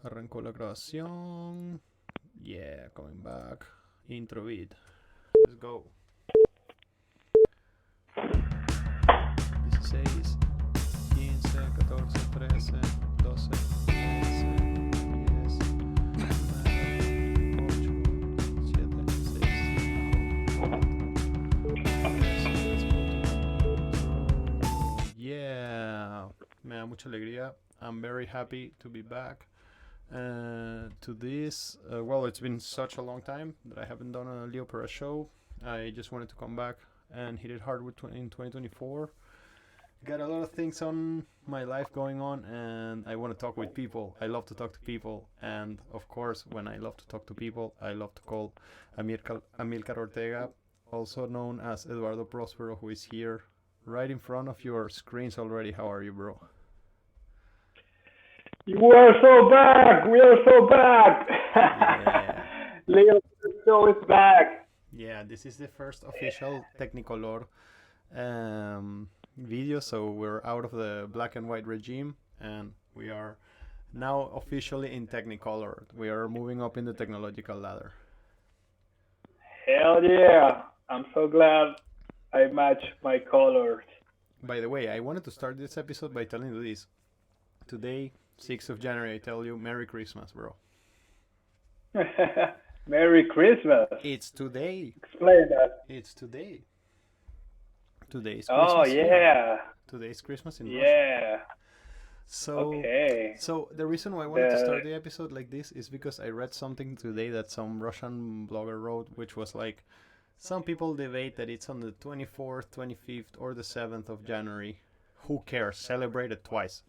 Arrancó la grabación. Yeah, coming back. Intro vid. Let's go. 16, 15, 14, 13, 12, 11, 10, 9, 8, 7, 6, 5, 4, yeah. Me da mucha alegría. I'm very happy to be back to this. Well, it's been such a long time that I haven't done a Leo Perez show. I just wanted to come back and hit it hard in 2024. Got a lot of things on my life going on, and I want to talk with people. I love to talk to people, and of course, when I love to talk to people, I love to call Amilcar Ortega, also known as Eduardo Prospero, who is here right in front of your screens already. How are you, bro? You are so back. We are so back. Yeah. Leo Perez Show is back. Yeah, this is the first official Technicolor video, so we're out of the black and white regime, and we are now officially in Technicolor. We are moving up in the technological ladder. Hell yeah. I'm so glad I match my colors. By the way, I wanted to start this episode by telling you this. Today, 6th of January, I tell you, Merry Christmas, bro. Merry Christmas. It's today. Explain that. It's today. Today's Christmas. Oh, yeah. Here. Today's Christmas in Russia. Yeah. So the reason why I wanted to start the episode like this is because I read something today that some Russian blogger wrote, which was like, some people debate that it's on the 24th, 25th, or the 7th of January. Who cares? Celebrate it twice.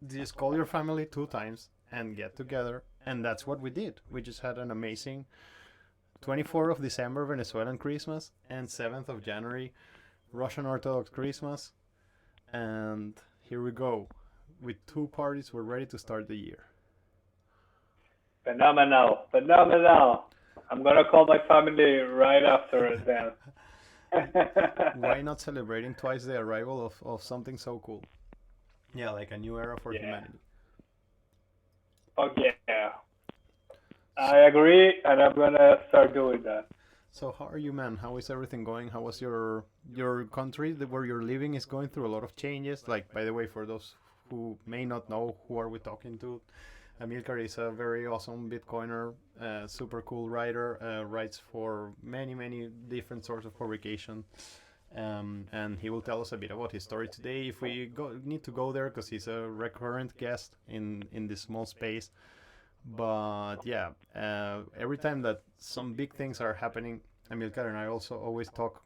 Just call your family 2 times and get together, and that's what we did. We just had an amazing 24th of December Venezuelan Christmas and 7th of January Russian Orthodox Christmas, and here we go. With 2 parties, we're ready to start the year. Phenomenal. I'm gonna call my family right after then. Why not celebrating twice the arrival of something so cool? Yeah, like a new era for humanity. Oh yeah. I agree, and I'm gonna start doing that. So how are you, man? How is everything going? How was your country where you're living is going through a lot of changes? Like, by the way, for those who may not know, who are we talking to? Amilcar is a very awesome Bitcoiner, super cool writer, writes for many different sorts of publication. And he will tell us a bit about his story today. If we need to go there, because he's a recurrent guest in this small space. But yeah, every time that some big things are happening, Amilcar and I also always talk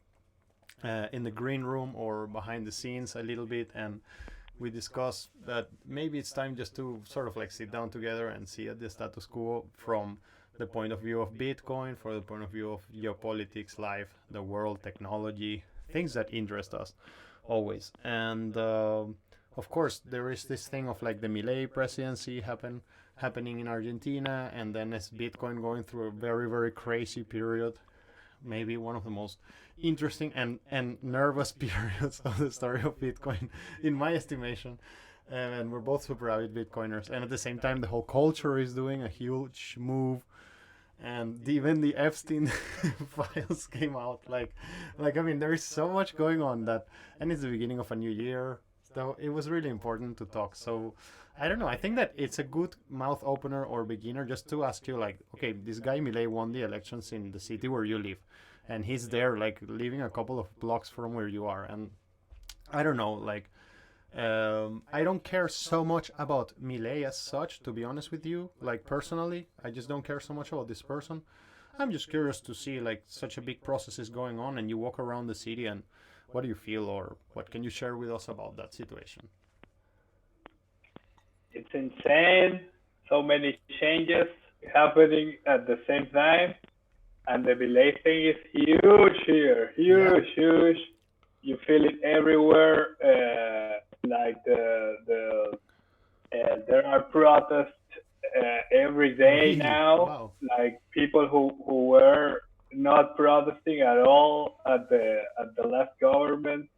in the green room or behind the scenes a little bit, and we discuss that maybe it's time just to sort of like sit down together and see at the status quo from the point of view of Bitcoin, for the point of view of geopolitics, life, the world, technology, things that interest us always. And of course, there is this thing of like the Milei presidency happening in Argentina, and then as Bitcoin going through a very crazy period, maybe one of the most interesting and nervous periods of the story of Bitcoin, in my estimation. And we're both super avid Bitcoiners, and at the same time the whole culture is doing a huge move, and even the Epstein files came out. Like I mean, there is so much going on that, and it's the beginning of a new year, so it was really important to talk. So I don't know, I think that it's a good mouth opener or beginner just to ask you, like, okay, this guy Milei won the elections in the city where you live, and he's there like living a couple of blocks from where you are, and I don't know, like I don't care so much about Milei as such, to be honest with you. Like, personally, I just don't care so much about this person. I'm just curious to see, like, such a big process is going on, and you walk around the city, and what do you feel, or what can you share with us about that situation? It's insane. So many changes happening at the same time, and the delay thing is huge here. Huge. You feel it everywhere. Like there are protests every day now. Wow. Like people who were not protesting at all at the left government,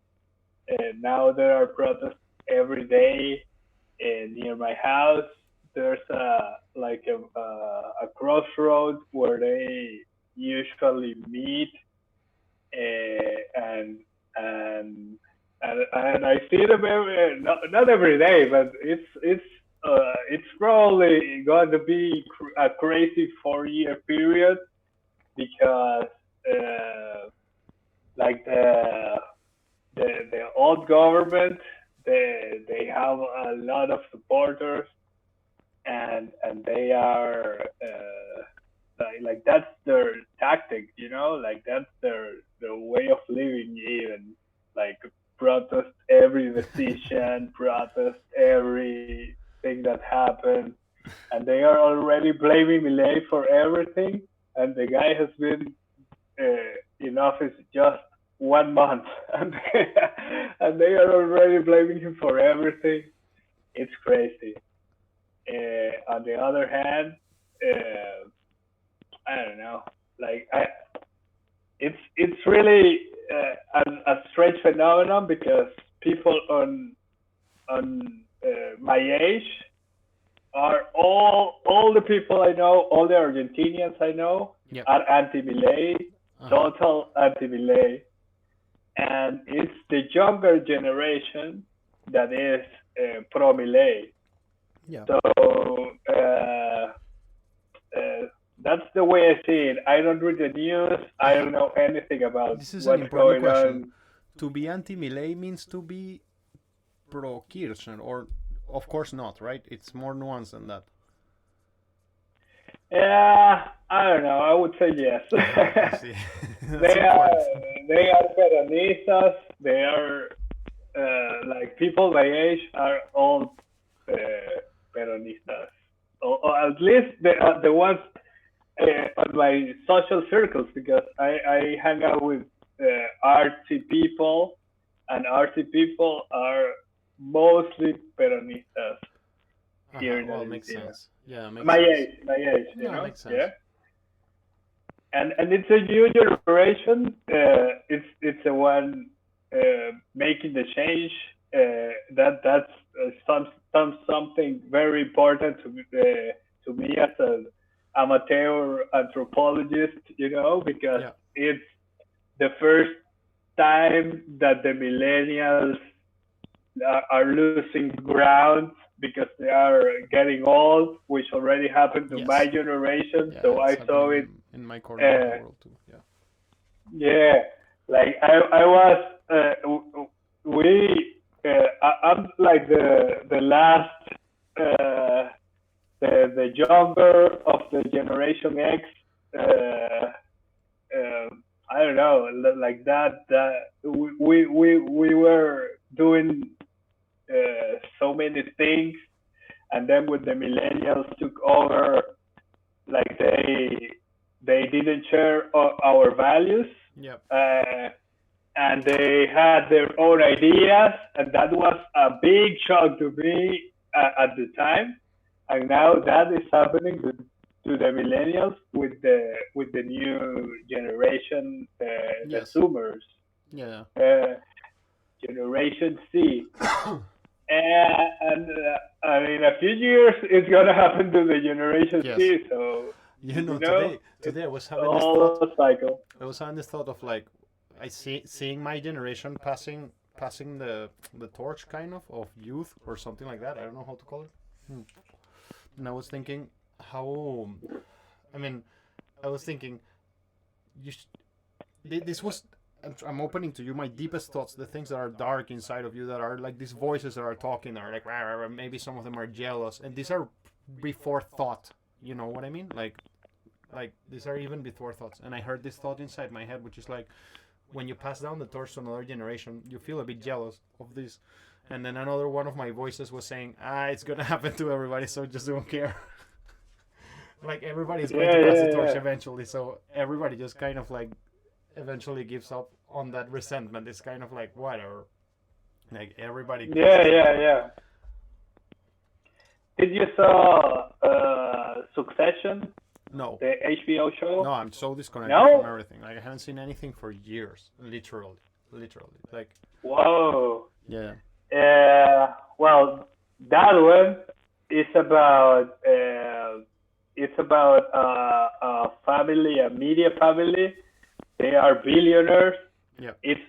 and now there are protests every day near my house. there's a crossroad where they usually meet, and and and I see them not every day, but it's probably going to be a crazy 4 year period because like the old government, they have a lot of supporters, and they are like that's their tactic, like that's their way of living, even like protest every decision, protest everything that happens, and they are already blaming Milei for everything, and the guy has been in office just 1 month, and they are already blaming him for everything. It's crazy. On the other hand, I don't know. Like it's really a strange phenomenon because people on my age are all the people I know, all the Argentinians I know Yep. are anti-Milei, total anti-Milei, and it's the younger generation that is pro-Milei. Yeah. So that's the way I see it. I don't read the news. I don't know anything about This is an what's important going question. on. To be anti-Milei means to be pro-Kirchner, or of course not, right? It's more nuanced than that. Yeah, I don't know. I would say yes. I see. That's they are important. they are peronistas. They are like people my age are all peronistas, or at least the ones on my social circles, because I hang out with artsy people, and artsy people are mostly peronistas here in Well, it makes Argentina. sense. Yeah, it makes My sense. age, my age, No, it makes sense. yeah. And it's a new generation. It's the one making the change. That's something very important to me as an amateur anthropologist. Because Yeah. it's the first time that the millennials are losing ground because they are getting old, which already happened to my Yes. generation. Yeah, So it's I saw it. happening in my corner of the world too. Yeah. Yeah, like I was. I'm like the last, the younger of the Generation X. I don't know, like that. We were doing so many things, and then when the millennials took over, like they didn't share our values, Yep. and they had their own ideas, and that was a big shock to me at the time. And now that is happening to the millennials with the new generation, the Yes. Zoomers, Yeah. Generation C. And in a few years, it's gonna happen to the Generation Yes. C. So today I was having this all thought. a cycle. I was having this thought of like seeing my generation passing the torch kind of youth or something like that. I don't know how to call it. And I was thinking how, I mean, I was thinking this was. I'm opening to you my deepest thoughts, the things that are dark inside of you, that are like these voices that are talking, that are like rah, rah, rah. Maybe some of them are jealous, and these are before thought. You know what I mean? Like these are even before thoughts. And I heard this thought inside my head, which is like, when you pass down the torch to another generation, you feel a bit jealous of this. And then another one of my voices was saying, it's gonna happen to everybody, so just don't care. Like everybody's going to pass the torch eventually, so everybody just kind of like eventually gives up on that resentment. It's kind of like whatever. Like everybody. Yeah. Did you saw Succession? No. The HBO show? No, I'm so disconnected from everything. Like I haven't seen anything for years. Literally. Like. Whoa. Yeah. Well, that one it's about a family, a media family. They are billionaires. Yeah. It's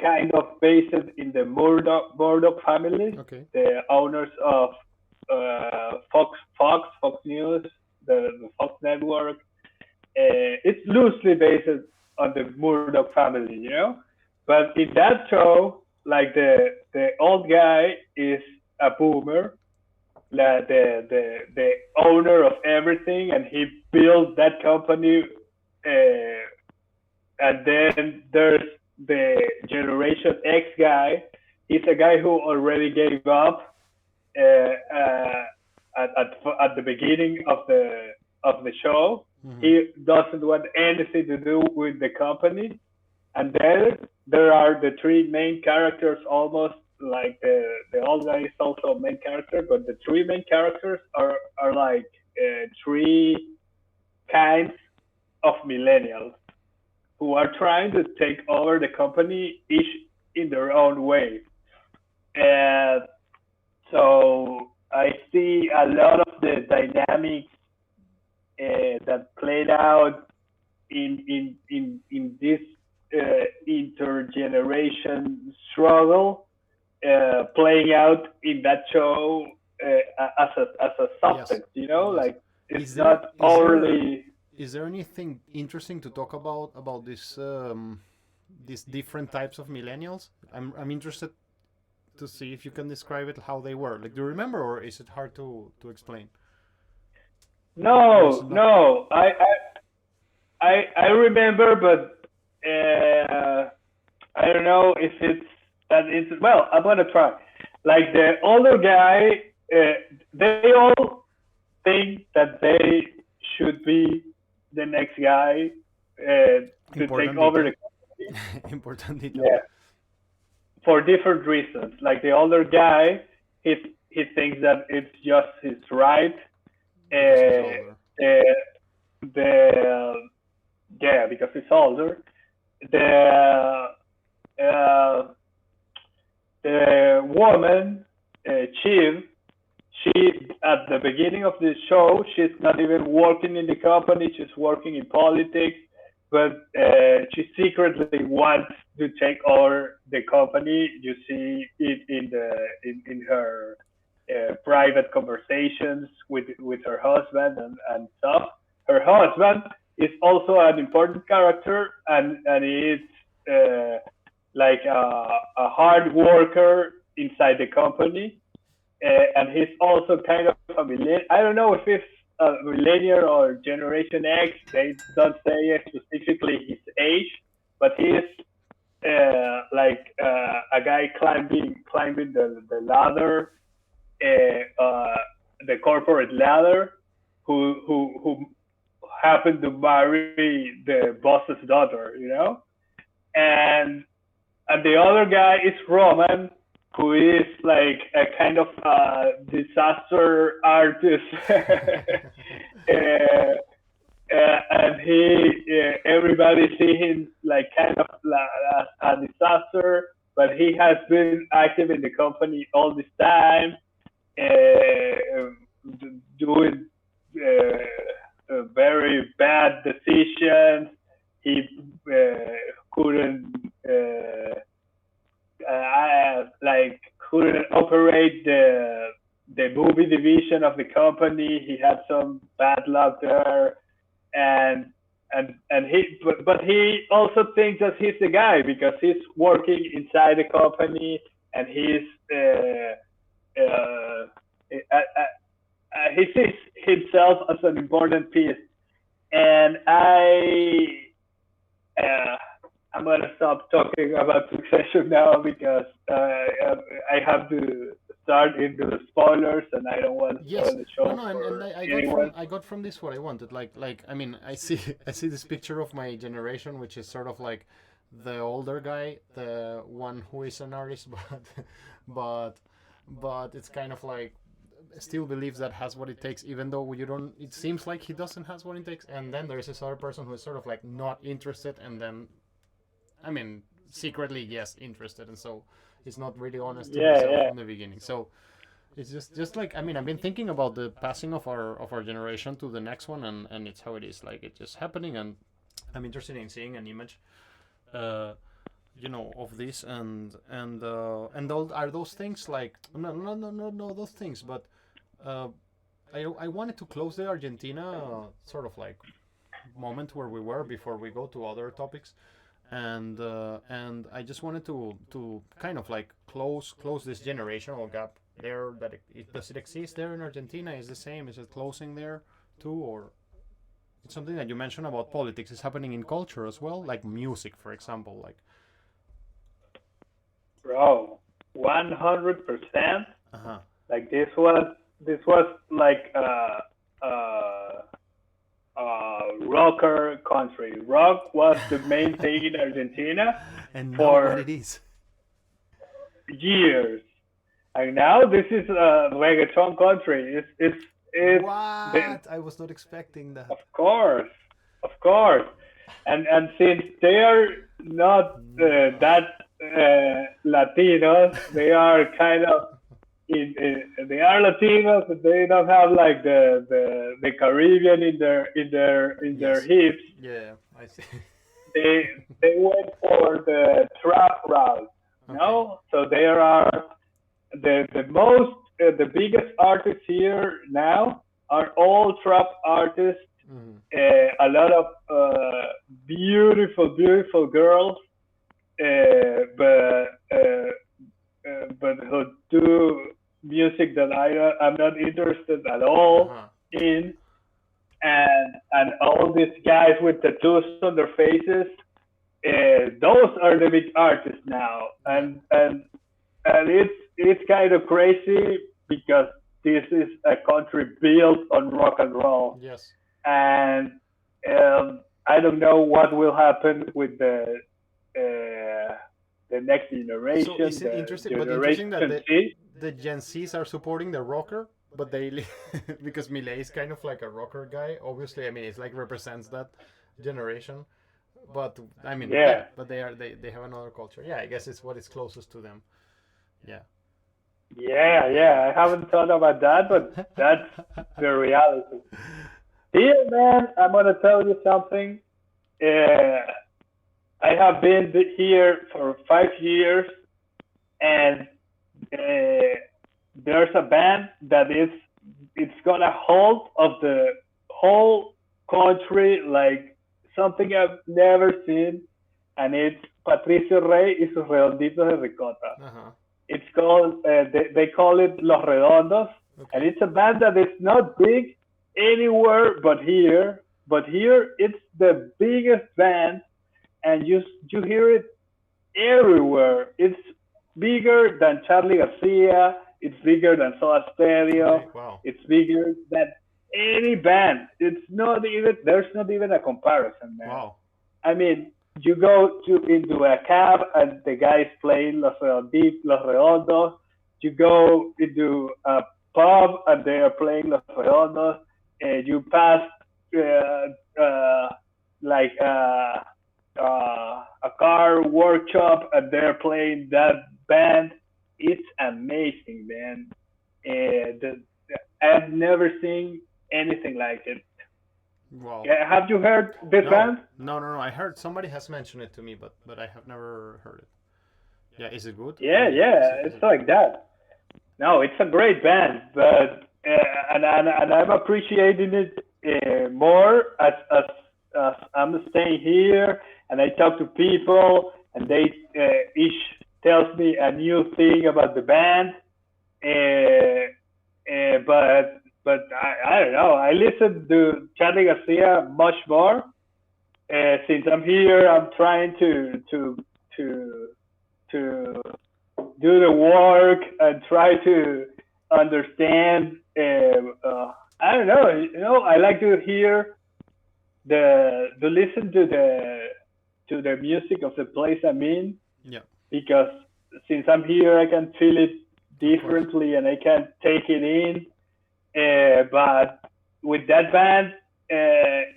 kind of based in the Murdoch family, Okay. the owners of Fox News, the Fox Network. It's loosely based on the Murdoch family, you know. But in that show, like the old guy is a boomer, the owner of everything, and he built that company. And then there's the Generation X guy. He's a guy who already gave up uh, uh, at the beginning of the show. Mm-hmm. He doesn't want anything to do with the company. And then there are the three main characters, almost like the old guy is also a main character, but the three main characters are like three kinds of millennials who are trying to take over the company, each in their own way. And so I see a lot of the dynamics that played out in this intergeneration struggle playing out in that show as a substance. Yes. You know, Yes. like it's not overly. Is there anything interesting to talk about this these different types of millennials? I'm interested to see if you can describe it, how they were. Like, do you remember, or is it hard to explain? No. I remember, but I don't know if it's that. Well, I'm gonna try. Like the older guy, they all think that they should be the next guy to Important take over detail. the company. Important detail. Yeah, for different reasons. Like the older guy, he thinks that it's just his right. Because he's Uh, older. the yeah, because he's older. The uh, the woman, Chief, she at the beginning of the show, she's not even working in the company. She's working in politics, but she secretly wants to take over the company. You see it in her private conversations with her husband and stuff. Her husband is also an important character, and he's like a hard worker inside the company, and he's also kind of a millennial. I don't know if it's a millennial or Generation X. They don't say specifically his age, but he's like a guy climbing the ladder, the corporate ladder, who happened to marry the boss's daughter, you know, and the other guy is Roman, who is like a kind of disaster artist. And everybody see him like kind of a disaster, but he has been active in the company all this time, doing very bad decisions. He couldn't couldn't operate the movie division of the company. He had some bad luck there, and but he also thinks that he's the guy because he's working inside the company and he sees himself as an important piece. And I'm gonna stop talking about Succession now because I have to start into the spoilers, and I don't want to Yes, spoil the show no, for and anyone. I got from this what I wanted. Like I mean, I see I see this picture of my generation, which is sort of like the older guy, the one who is an artist, but it's kind of like still believes that has what it takes, even though you don't. It seems like he doesn't has what it takes, and then there is this other person who is sort of like not interested, and then, I mean, secretly yes interested, and so he's not really honest to himself from the beginning. So It's just like, I mean, I've been thinking about the passing of our generation to the next one, and it's how it is. Like, it's just happening, and I'm interested in seeing an image, uh, of this, and all are those things like no those things, but uh, I wanted to close the Argentina sort of like moment where we were before we go to other topics, and I just wanted to kind of like close this generational gap there. That does it exist there in Argentina? Is the same? Is it closing there too, or it's something that you mentioned about politics is happening in culture as well, like music, for example, like. Bro, 100%. Uh-huh. Like this was like rocker country. Rock was the main thing in Argentina And now what for it is. years, and now this is a reggaeton country. It's the, What? I was not expecting that. of course, and since they are not that Latinos, they are kind of they are Latinos, but they don't have like the Caribbean in their Yes. hips. Yeah, I see. They went for the trap route, Okay. no? So there are the biggest artists here now are all trap artists. Mm-hmm. A lot of beautiful girls, but who do music that I'm not interested at all Uh-huh. in, and all these guys with tattoos on their faces, those are the big artists now, Yeah. and it's kind of crazy because this is a country built on rock and roll, Yes. and I don't know what will happen with the next So generation, is it the interesting? But interesting that Generation Z. the Gen Zs are supporting the rocker, but because Milei is kind of like a rocker guy. Obviously, I mean, it's like represents that generation. But I mean, yeah. Yeah, But they have another culture. Yeah, I guess it's what is closest to them. Yeah. yeah. I haven't thought about that, but that's the reality. Here, man, I'm gonna tell you something. Uh, I have been here for 5 years, and there's a band that it's got a hold of the whole country like something I've never seen, and it's Patricio Rey y sus Redonditos de Ricota. Uh-huh. It's called they call it Los Redondos, and Okay. it's a band that is not big anywhere but here. But here it's the biggest band, and you hear it everywhere. It's bigger than Charlie Garcia. It's bigger than Soda Stereo. Okay. Wow. It's bigger than any band. It's not even there's not even a comparison, man. Wow. I mean, you go into a cab and the guy is playing Los Redondos. You go into a pub and they are playing Los Redondos. And you pass like a car workshop and they're playing that band. It's amazing, man. I've never seen anything like it. Wow. Yeah, have you heard this No. band? No. I heard somebody has mentioned it to me, but I have never heard it. Yeah. Is it good? I Yeah, mean, yeah, is it's it? like that. No, it's a great band, but and I'm appreciating it more as I'm staying here and I talk to people and they each tells me a new thing about the band. But I don't know. I listen to Charlie Garcia much more. Since I'm here, I'm trying to to do the work and try to understand. I don't know. I like to hear to listen to the music of the place I'm in, Yeah. because since I'm here, I can feel it Of course. differently and I can take it in. But with that band,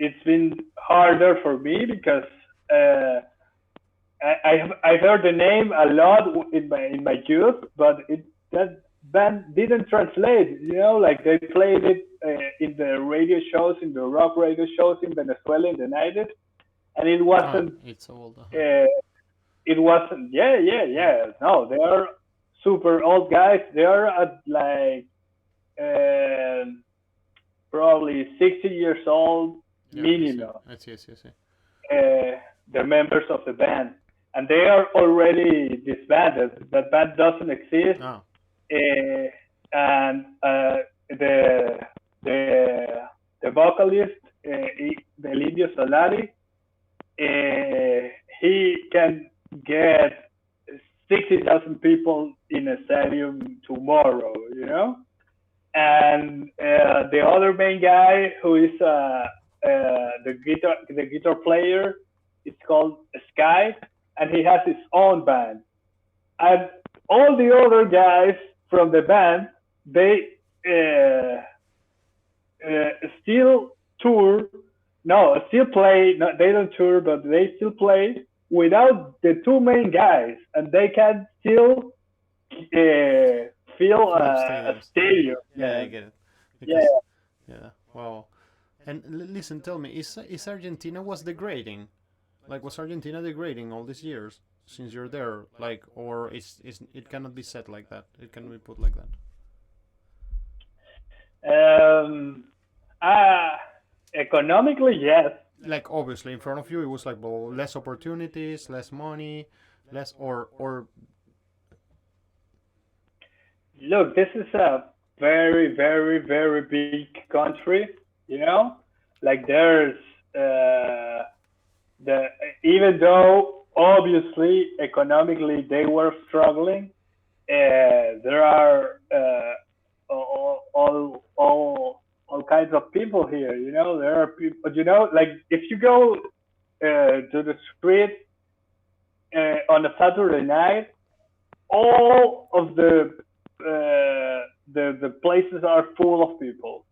it's been harder for me because I heard the name a lot in my youth, but band didn't translate. Like they played it in the radio shows, in the rock radio shows in Venezuela in the 90s, and it wasn't. It's old. It wasn't. Yeah. No, they are super old guys. They are at like probably 60 years old minimum. I see. The members of the band, and they are already disbanded. That band doesn't exist. Oh. And the vocalist, the Indio Solari, he can get 60,000 people in a stadium tomorrow, And the other main guy, who is the guitar player, it's called Sky, and he has his own band. And all the other guys from the band, they still tour. No, still play. No, they don't tour, but they still play without the two main guys, and they can still fill a stadium. Yeah, I get it. Because, yeah. Wow. And listen, tell me, is Argentina was degrading? Like, was Argentina degrading all these years since you're there? Like, or is it cannot be said like that? It cannot be put like that. Economically, yes. Like, obviously, in front of you, it was like, well, less opportunities, less money, less or. Look, this is a very, very, very big country. Like there's even though obviously economically they were struggling, there are all kinds of people here. There are people. Like if you go to the street on a Saturday night, all of the places are full of people.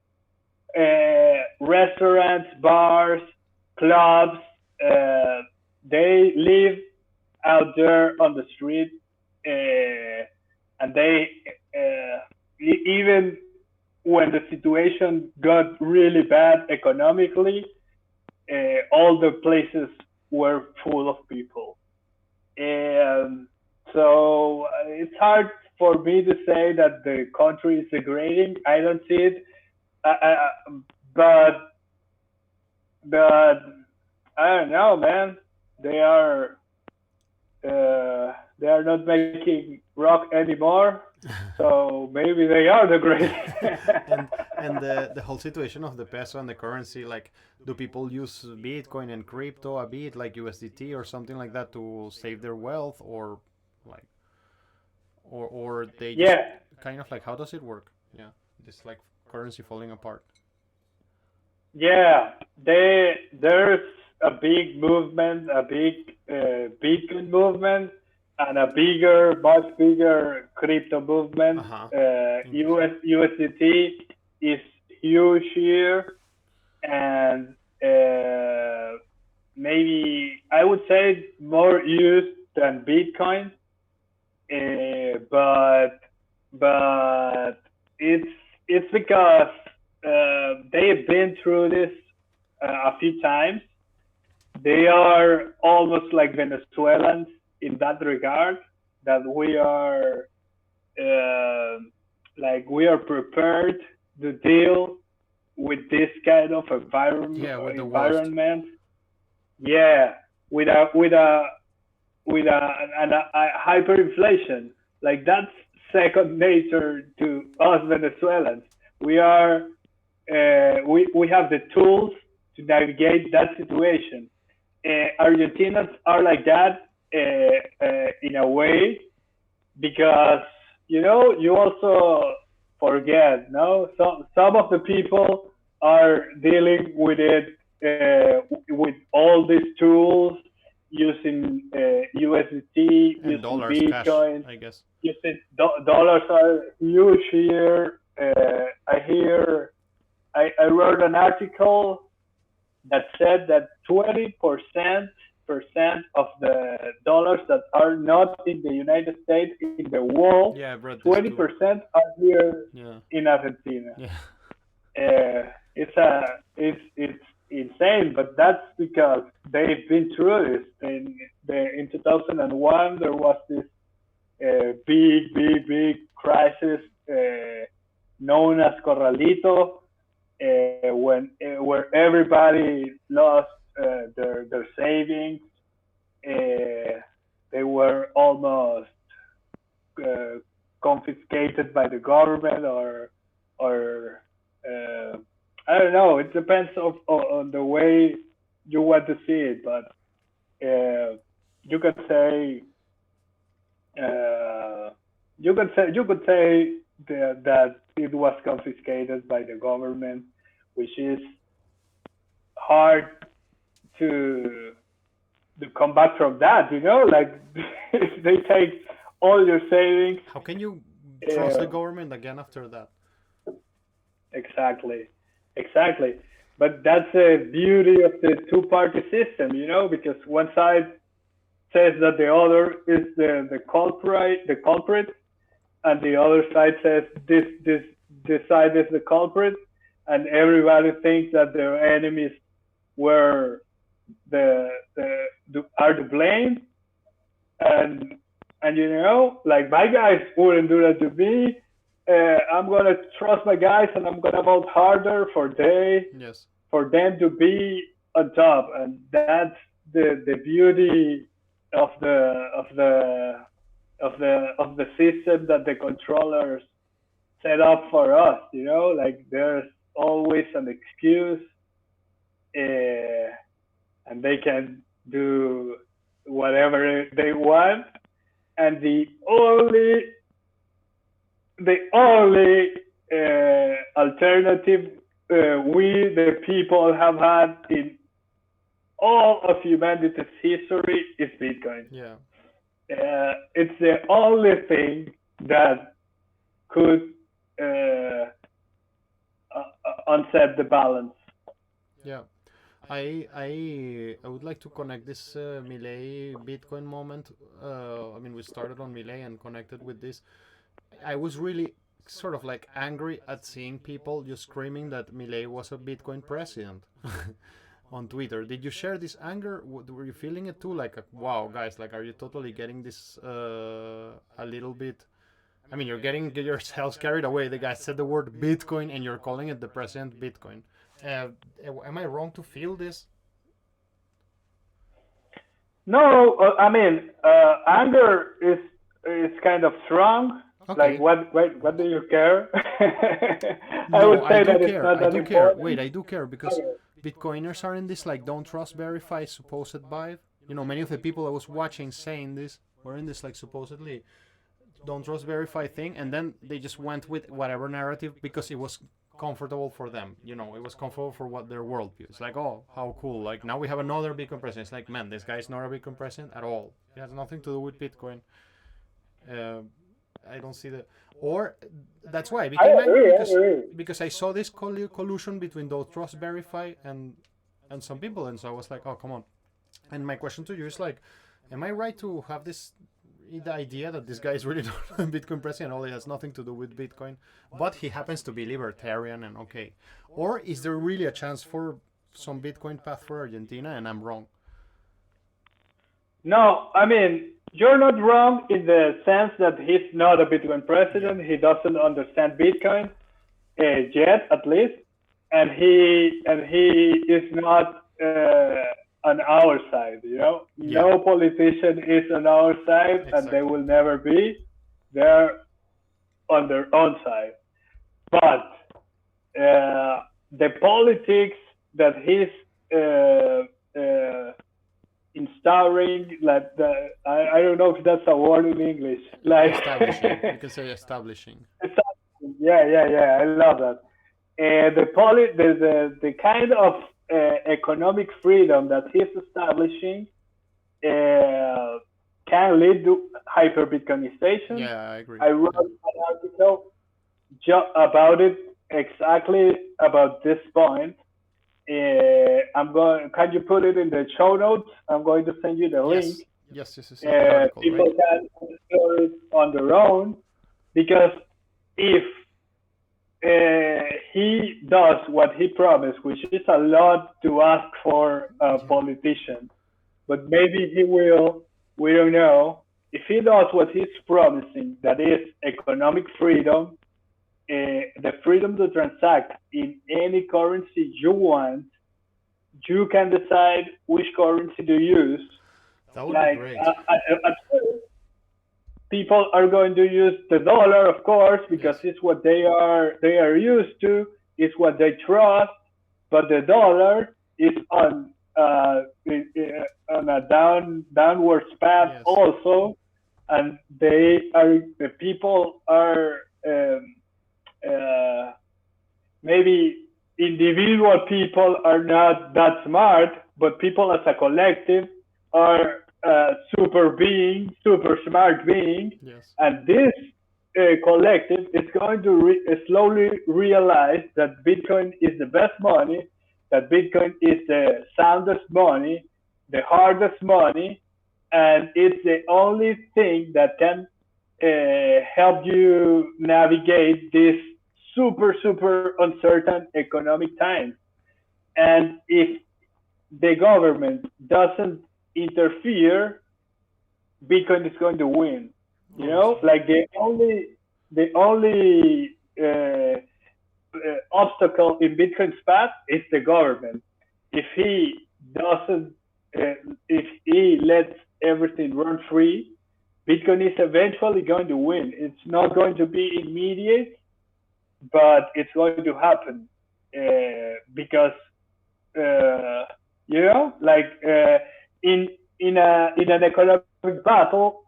Restaurants, bars, clubs, they live out there on the street, and they even when the situation got really bad economically, all the places were full of people. So it's hard for me to say that the country is degrading. I don't see it. But I don't know, man. They are not making rock anymore, so maybe they are degrading. and the whole situation of the peso and the currency, like, do people use Bitcoin and crypto a bit, like USDT or something like that, to save their wealth, or like, or they just kind of like, how does it work? Yeah, just like currency falling apart. Yeah, there's a big movement, a big Bitcoin movement, and a much bigger crypto movement. USDT is huge here, and maybe I would say more used than Bitcoin, but it's because they've been through this a few times. They are almost like Venezuelans in that regard, that we are prepared to deal with this kind of environment. Yeah, with environment. Yeah, with a hyperinflation. Like that's second nature to us Venezuelans. We are we have the tools to navigate that situation. Argentinians are like that in a way, because you also forget, no? Some of the people are dealing with it with all these tools, using USDT, and using dollars, Bitcoin. cash, I guess. Using dollars are huge here. I wrote an article that said that 20% of the dollars that are not in the United States, in the world, Yeah, I've read this 20% are here Yeah. in Argentina. Yeah. It's insane, but that's because they've been through this. In 2001, there was this big crisis known as Corralito, where everybody lost their savings. They were almost confiscated by the government, or I don't know. It depends on the way you want to see it, but you could say that it was confiscated by the government, which is hard to come back from that. Like if they take all your savings. How can you trust the government again after that? Exactly. But that's the beauty of the two-party system, because one side says that the other is the culprit, and the other side says this side is the culprit, and everybody thinks that their enemies were are to blame, and like my guys wouldn't do that to me. I'm gonna trust my guys, and I'm gonna vote harder for them to be on top, and that's the beauty of the system that the controllers set up for us. Like there's always an excuse, and they can do whatever they want, and the only alternative we, the people, have had in all of humanity's history is Bitcoin. Yeah. It's the only thing that could unset the balance. Yeah. I would like to connect this Milei Bitcoin moment. We started on Milei and connected with this. I was really sort of like angry at seeing people just screaming that Milei was a Bitcoin president on Twitter. Did you share this anger? Were you feeling it too? Like, wow, guys, like, are you totally getting this a little bit? You're getting yourselves carried away. The guy said the word Bitcoin and you're calling it the president Bitcoin. Am I wrong to feel this? No, anger is kind of strong. Okay. Like, what do you care? I would say that care. it's not that care. important. Wait, I do care because Bitcoiners are in this like don't trust, verify, supposed vibe. Many of the people I was watching saying this were in this like supposedly don't trust, verify thing, and then they just went with whatever narrative because it was comfortable for them. It was comfortable for what their worldview. It's like, oh, how cool! Like now we have another Bitcoin president. It's like, man, this guy is not a Bitcoin president at all. It has nothing to do with Bitcoin. I don't see or that's why I became angry because I saw this collusion between those trust, verify, and some people, and so I was like, oh, come on. And my question to you is like, am I right to have the idea that this guy is really not a Bitcoin president, all it has nothing to do with Bitcoin, but he happens to be libertarian and okay? Or is there really a chance for some Bitcoin path for Argentina and I'm wrong? No, you're not wrong in the sense that he's not a Bitcoin president. He doesn't understand Bitcoin yet, at least, and he is not on our side. No politician is on our side, exactly. And they will never be. They're on their own side. But the politics that he's installing, like I don't know if that's a word in English. Like establishing. You can say establishing. Yeah. I love that. The kind of economic freedom that he's establishing can lead to hyper Bitcoinization. Yeah, I agree. I wrote an article about it, exactly about this point. I'm going. Can you put it in the show notes? I'm going to send you the link. Yes. The article, People right? can explore it on their own, because if he does what he promised, which is a lot to ask for a politician, but maybe he will. We don't know. If he does what he's promising, that is economic freedom, the freedom to transact in any currency you want, you can decide which currency to use. That would be great. At first, people are going to use the dollar, of course, because it's what they are used to. It's what they trust. But the dollar is on a downward path also, and the people are maybe individual people are not that smart, but people as a collective are super smart being, and this collective is going to slowly realize that Bitcoin is the best money, that Bitcoin is the soundest money, the hardest money, and it's the only thing that can help you navigate this super uncertain economic times. And if the government doesn't interfere, Bitcoin is going to win. You know, like the only obstacle in Bitcoin's path is the government. If he doesn't, if he lets everything run free, Bitcoin is eventually going to win. It's not going to be immediate, but it's going to happen because you know, like in an economic battle,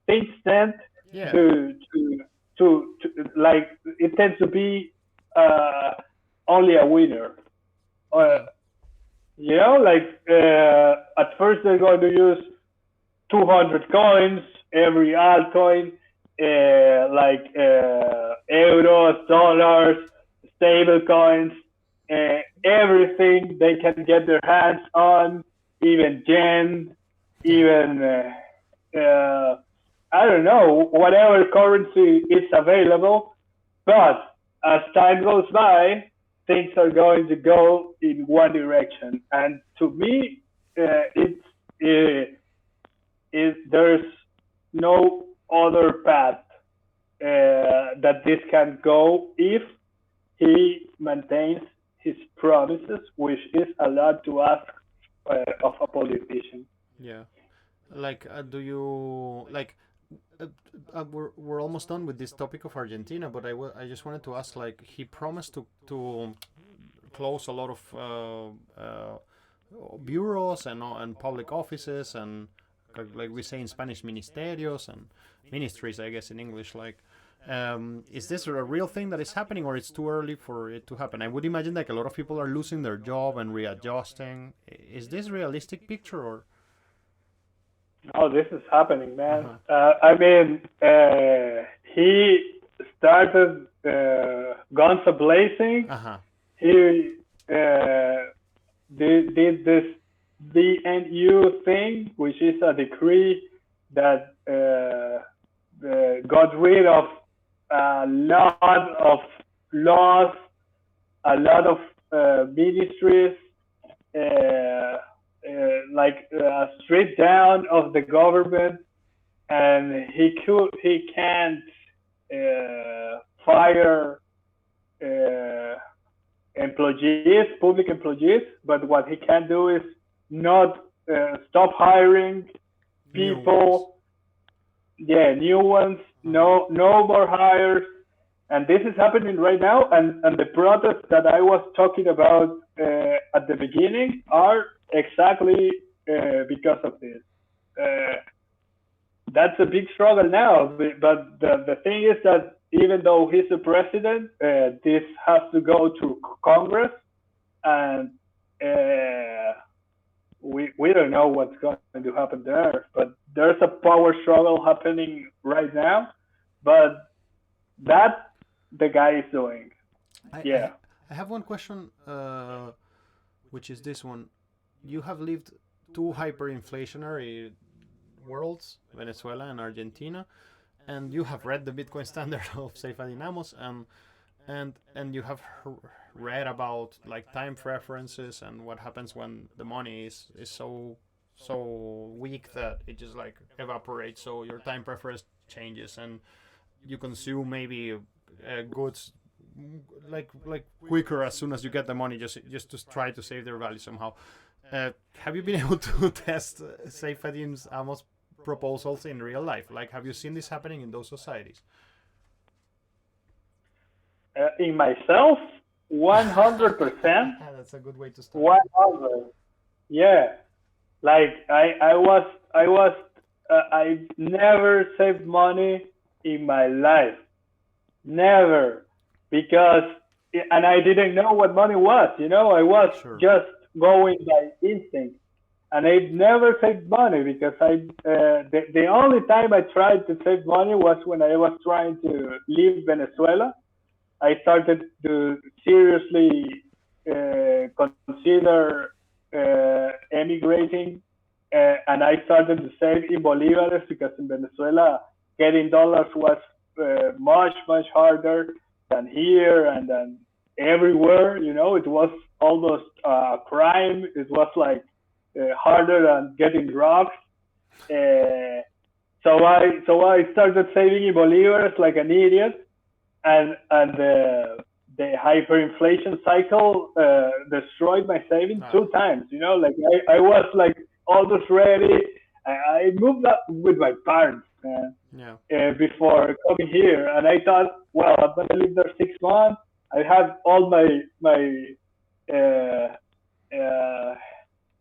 things tend to like it tends to be only a winner. You know, like at first they're going to use 200 coins, every altcoin, like euros, dollars, stable coins, everything they can get their hands on, even yen, even I don't know, whatever currency is available. But as time goes by, things are going to go in one direction. And to me, there's no other path that this can go if he maintains his promises, which is a lot to ask of a politician. Yeah, like do you like? We're almost done with this topic of Argentina, but I just wanted to ask, like, he promised to close a lot of bureaus and public offices and, like we say in Spanish, ministerios and ministries, I guess in English. Like, is this a real thing that is happening, or it's too early for it to happen? I would imagine like a lot of people are losing their job and readjusting. Is this a realistic picture, or? Oh, this is happening, man. I mean, he started guns a-blazing. He did this DNU thing, which is a decree that got rid of a lot of laws, a lot of ministries, like a strip down of the government, and he can't fire employees, public employees, but what he can do is not stop hiring people. New ones, no more hires. And this is happening right now, and the protests that I was talking about at the beginning are exactly because of this. That's a big struggle now, but the thing is that even though he's the president, this has to go to Congress, and we don't know what's going to happen there. But there's a power struggle happening right now, but that the guy is doing. I have one question. which is this one. You have lived two hyperinflationary worlds, Venezuela and Argentina, and you have read the Bitcoin standard of Seifa Dinamos, and you have read about like time preferences and what happens when the money is so weak that it just like evaporates, so your time preference changes and you consume maybe goods like quicker as soon as you get the money, just to try to save their value somehow. Have you been able to test Seifa Dinamos proposals in real life? Like, have you seen this happening in those societies? In myself, 100%. That's a good way to start. 100. Yeah. Like I never saved money in my life. Never. Because, and I didn't know what money was, I was just going by instinct. And I never saved money because the only time I tried to save money was when I was trying to leave Venezuela. I started to seriously consider emigrating, and I started to save in bolívares because in Venezuela getting dollars was much harder than here and than everywhere. It was almost a crime. It was like harder than getting drugs. So I started saving in bolívares like an idiot, and the hyperinflation cycle destroyed my savings 2 times. Like I was like almost ready. I moved up with my parents before coming here, and I thought, well, I'm gonna live there 6 months. I have all my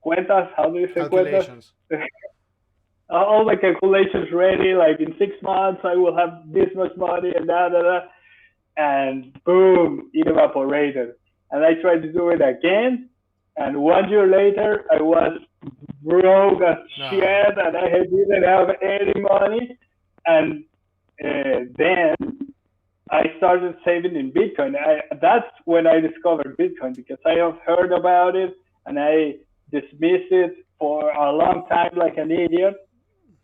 cuentas. How do you say calculations? Cuentas? All my calculations ready. Like in 6 months, I will have this much money and da. And boom, it evaporated. And I tried to do it again. And 1 year later, I was broke as shit, and I didn't have any money. And then I started saving in Bitcoin. That's when I discovered Bitcoin, because I have heard about it and I dismissed it for a long time like an idiot.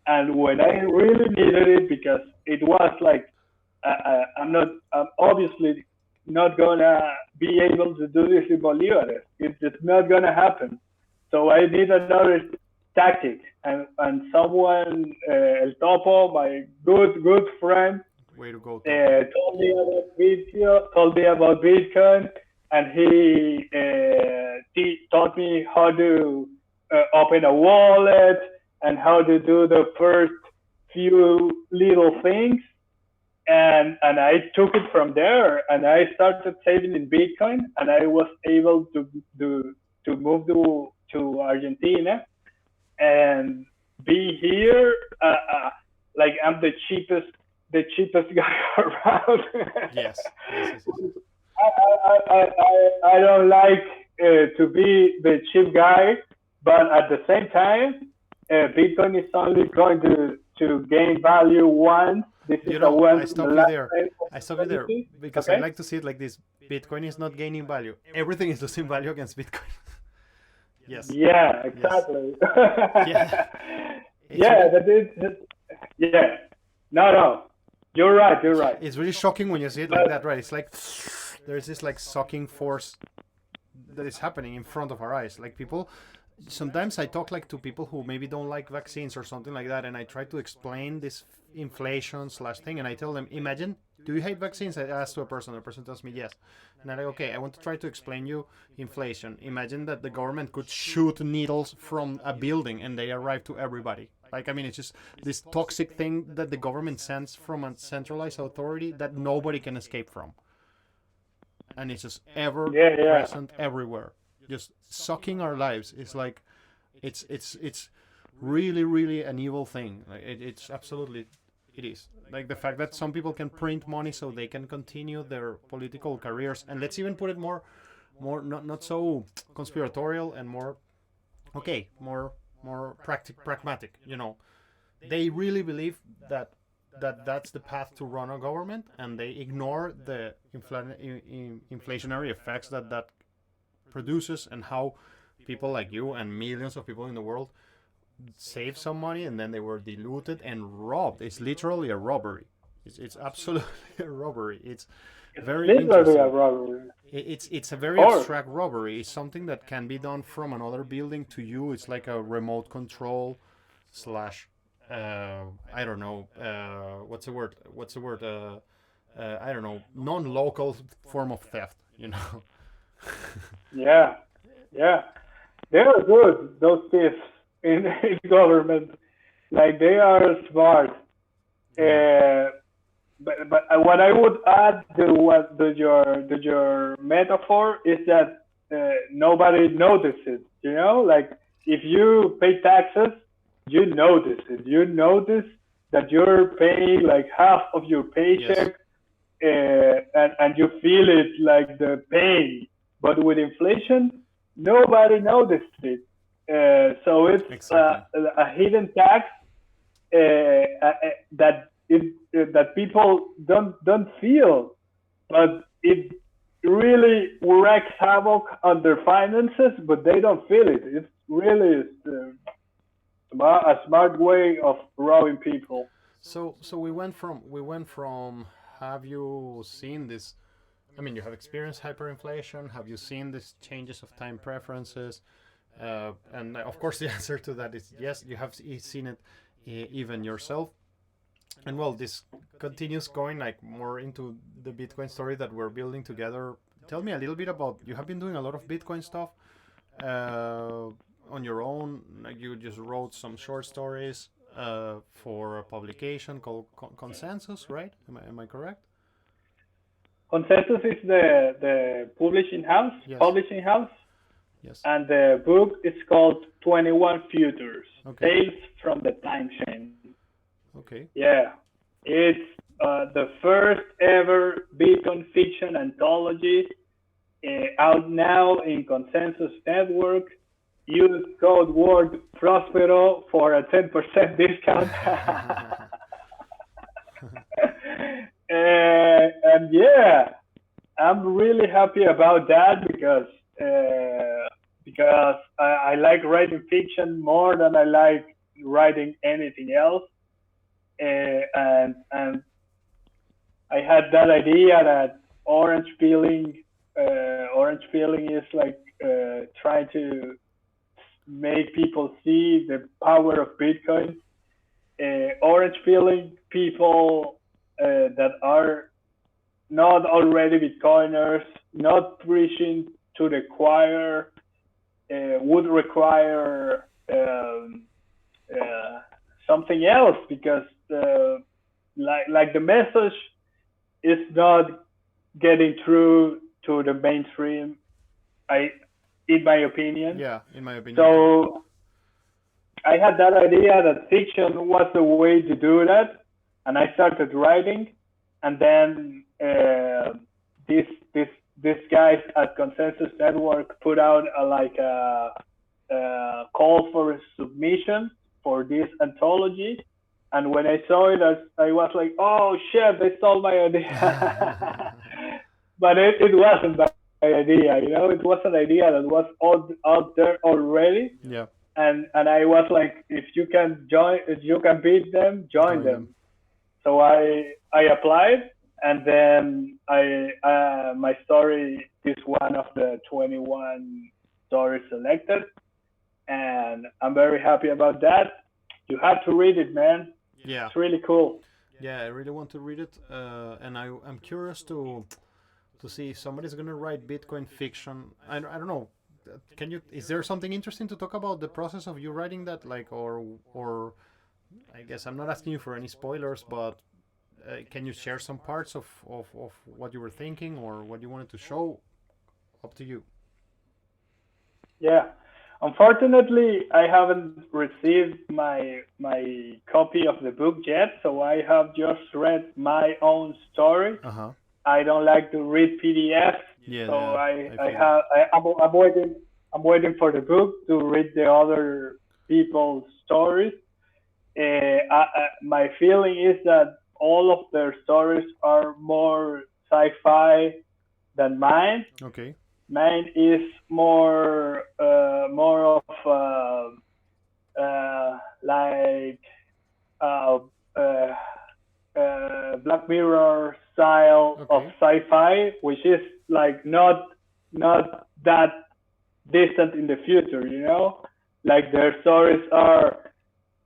And when I really needed it, because it was like, I'm obviously not gonna be able to do this in bolívares. It's just not gonna happen. So I need another tactic, and someone, El Topo, my good friend, way to go, told me about Bitcoin, and he taught me how to open a wallet and how to do the first few little things. And I took it from there, and I started saving in Bitcoin, and I was able to move to Argentina and be here. Like I'm the cheapest guy around. Yes. I don't like to be the cheap guy, but at the same time, Bitcoin is only going to gain value once. This is I stop you there because I like to see it like this. Bitcoin is not gaining value. Everything is losing value against Bitcoin. Yes. Yeah, exactly. Yes. Yeah. No. You're right. It's really shocking when you see it like that, right? It's like there's this like sucking force that is happening in front of our eyes. Like people, sometimes I talk like to people who maybe don't like vaccines or something like that, and I try to explain this inflation / thing, and I tell them, imagine, do you hate vaccines? I ask to a person, the person tells me yes, and I'm like, okay, I want to try to explain you inflation. Imagine that the government could shoot needles from a building and they arrive to everybody. Like, I mean, it's just this toxic thing that the government sends from a centralized authority that nobody can escape from, and it's just ever present everywhere, just sucking our lives. It's like it's really an evil thing. Like it's absolutely, it is. Like the fact that some people can print money so they can continue their political careers, and let's even put it more not so conspiratorial and more pragmatic. They really believe that that's the path to run a government, and they ignore the inflationary effects that produces, and how people like you and millions of people in the world saved some money and then they were diluted and robbed. It's literally a robbery. It's absolutely a robbery. It's very Literally a interesting. robbery. It's a Of very course. abstract robbery. It's something that can be done from another building to you. It's like a remote control slash I don't know what's the word I don't know, non-local form of theft, you know. Yeah, yeah. They are good, those thieves in government. Like they are smart. Yeah. But what I would add to your metaphor is that nobody notices. You know, like if you pay taxes, you notice it. You notice that you're paying like half of your Yes. paycheck, and you feel it like the pain. But with inflation, nobody noticed it. So it's Exactly. a hidden tax that that people don't feel, but it really wreaks havoc on their finances, but they don't feel it. It's really a smart way of robbing people. So we went from have you seen this? I mean, you have experienced hyperinflation. Have you seen these changes of time preferences? And of course, the answer to that is yes. You have seen it even yourself. And well, this continues going like more into the Bitcoin story that we're building together. Tell me a little bit about. You have been doing a lot of Bitcoin stuff uh, on your own. Like you just wrote some short stories for a publication called Consensus, right? Am I correct? Konsensus is the Yes. publishing house, Yes. and the book is called 21 Futures, Okay. Tales from the Time Chain. Okay. Yeah, it's the first ever Bitcoin fiction anthology out now in Konsensus Network. Use code word Prospero for a 10% discount. And yeah, I'm really happy about that because I like writing fiction more than I like writing anything else. And I had that idea that orange peeling is like trying to make people see the power of Bitcoin. Orange peeling people that are not already Bitcoiners, not preaching to the choir, would require uh, something else because like the message is not getting through to the mainstream. I, in my opinion. Yeah, in my opinion too. So I had that idea that fiction was the way to do that, and I started writing, and then this this these guys at Consensus Network put out a call for submission for this anthology, and when I saw it, I was like, oh shit, they stole my idea. But it wasn't my idea, you know, it was an idea that was out there already, Yeah, and I was like, if you can beat them, join join them. them. So I applied, and then my story is one of the 21 stories selected, and I'm very happy about that. You have to read it, man. Yeah, It's really cool. yeah. I really want to read it, and I'm curious to see if somebody's gonna write Bitcoin fiction. I don't know. Can you? Is there something interesting to talk about the process of you writing that, like, or I guess I'm not asking you for any spoilers, but can you share some parts of what you were thinking or what you wanted to show? Up to you. Yeah. Unfortunately, I haven't received my copy of the book yet, so I have just read my own story. Uh huh. I don't like to read PDFs, Yeah, so yeah. I I feel it. have I'm waiting for the book to read the other people's stories. My feeling is that all of their stories are more sci-fi than mine. Okay. Mine is more Black Mirror style of Okay. sci-fi, which is like not that distant in the future, you know? Like their stories are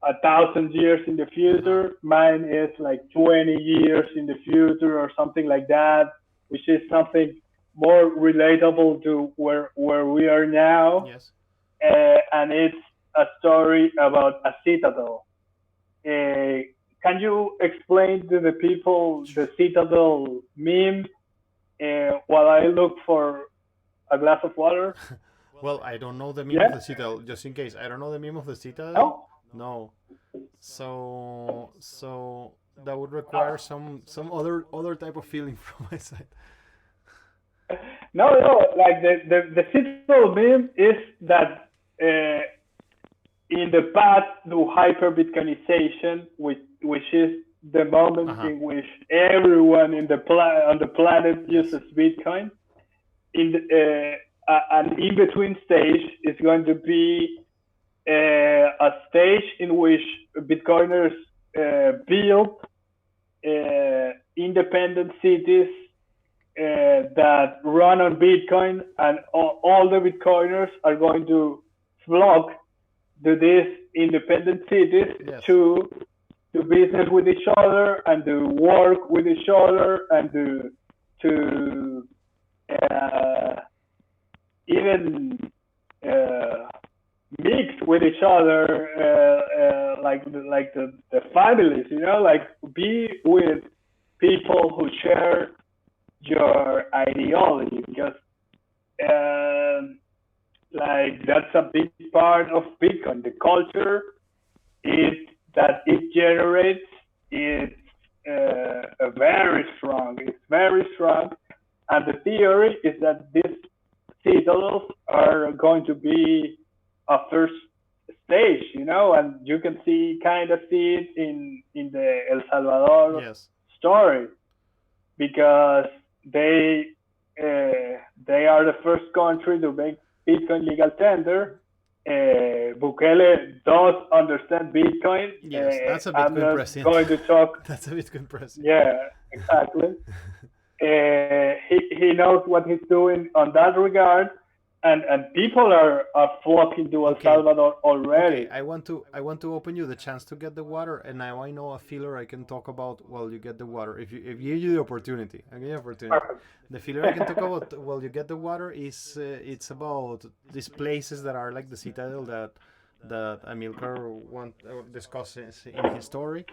1,000 years in the Uh-huh. future. Mine is like 20 years in the future or something like that, which is something more relatable to where we are now. Yes. And it's a story about a citadel. Uh, can you explain to the people the Citadel meme while I look for a glass of water? Well, I don't know the meme of Yeah? the Citadel. Just in case, I don't know the meme of the Citadel. No? No. So that would require some other type of feeling from my side. No. Like the Citadel meme is that in the path to hyper Bitcoinization, which is the Uh moment huh. in which everyone on the planet Yes. uses Bitcoin, an in between stage is going to be a stage in which Bitcoiners build independent cities that run on Bitcoin, and all the Bitcoiners are going to flock to these independent cities Yes. to do business with each other and to work with each other and to uh, even uh, mix with each other, like the families, you know, like be with people who share your ideology, because like that's a big part of Bitcoin. The culture is that it generates is very strong. It's very strong, and the theory is that these citadels are going to be a first stage, you know, and you can kind of see it in the El Salvador Yes. story, because they they are the first country to make Bitcoin legal tender. Bukele does understand Bitcoin. Yes. That's a I'm Bitcoin not president. going to talk. That's a Bitcoin president. Yeah, exactly. He knows what he's doing on that regard, and people are flocking to El Okay. Salvador Okay, already. I want to open you the chance to get the water, and now I know a filler I can talk about while you get the water. If you give you the opportunity, I give you the opportunity. Perfect. The filler I can talk about while you get the water is it's about these places that are like the Citadel that Amilcar want discusses in his story,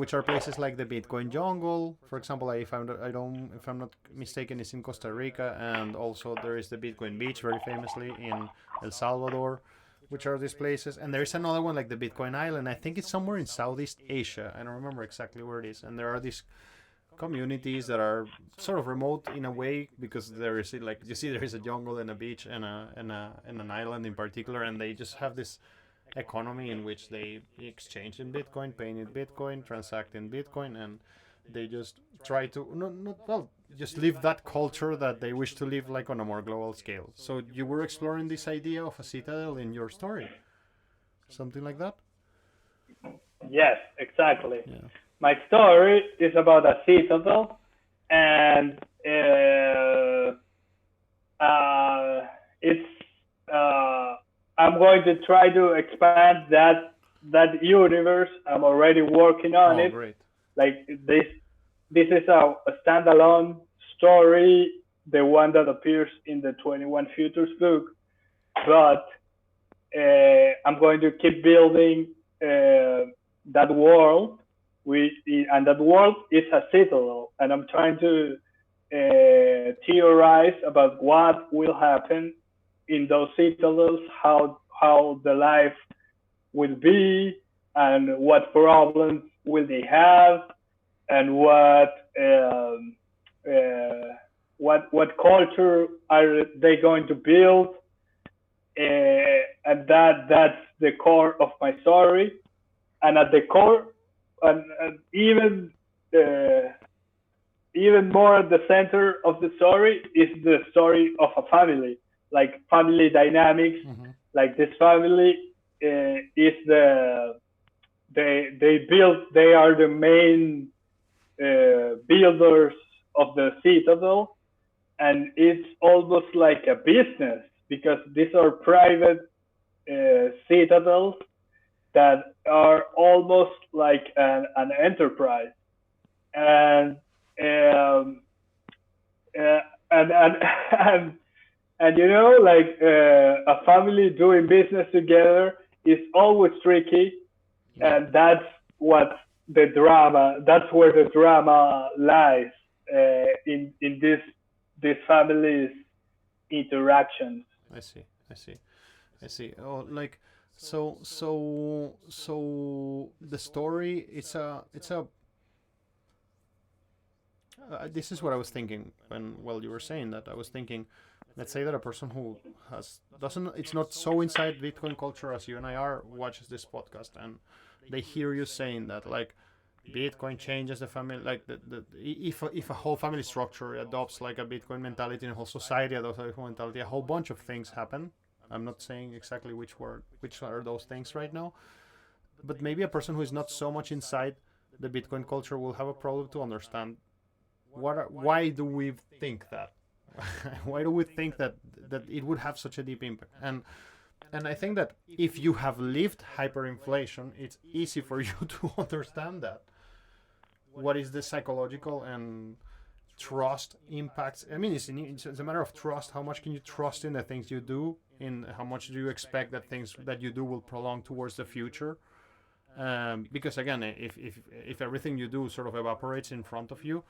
which are places like the Bitcoin jungle, for example. I found I don't if I'm not mistaken, is in Costa Rica, and also there is the Bitcoin beach, very famously in El Salvador, which are these places. And there is another one like the Bitcoin Island. I think it's somewhere in Southeast Asia. I don't remember exactly where it is. And there are these communities that are sort of remote in a way, because there is like you see there is a jungle and a beach and an island in particular, and they just have this economy in which they exchange in Bitcoin, paying in Bitcoin, transact in Bitcoin, and they just try to well just live that culture that they wish to live like on a more global scale. So you were exploring this idea of a citadel in your story, something like that. Yes, exactly. Yeah. My story is about a citadel, and it's I'm going to try to expand that universe. I'm already working on Oh, it. great. Like this is a standalone story, the one that appears in the 21 Futures book, but I'm going to keep building that world. And that world is a citadel, and I'm trying to theorize about what will happen in those citadels, how the life will be, and what problems will they have, and what culture are they going to build, and that's the core of my story. And at the core, and uh, even more at the center of the story is the story of a family, like family dynamics. Mm-hmm. Like this family is they are the main builders of the Citadel, and it's almost like a business because these are private citadels that are almost like an enterprise, and um, and and like a family doing business together is always tricky, and that's what the drama. That's where the drama lies in this family's interactions. I see. I see. I see. Oh, like so the story. It's a. This is what I was thinking while you were saying that. I was thinking, let's say that a person who it's not so inside Bitcoin culture as you and I are, watches this podcast and they hear you saying that like Bitcoin changes the family, like if a whole family structure adopts like a Bitcoin mentality and a whole society adopts a Bitcoin mentality, a whole bunch of things happen. I'm not saying exactly which are those things right now, but maybe a person who is not so much inside the Bitcoin culture will have a problem to understand why do we think that. Why do we think that it would have such a deep impact? And I think that if you have lived hyperinflation, it's easy for you to understand that. What is the psychological and trust impacts? I mean, it's a matter of trust. How much can you trust in the things you do? In how much do you expect that things that you do will prolong towards the future? Because again, if everything you do sort of evaporates in front of you,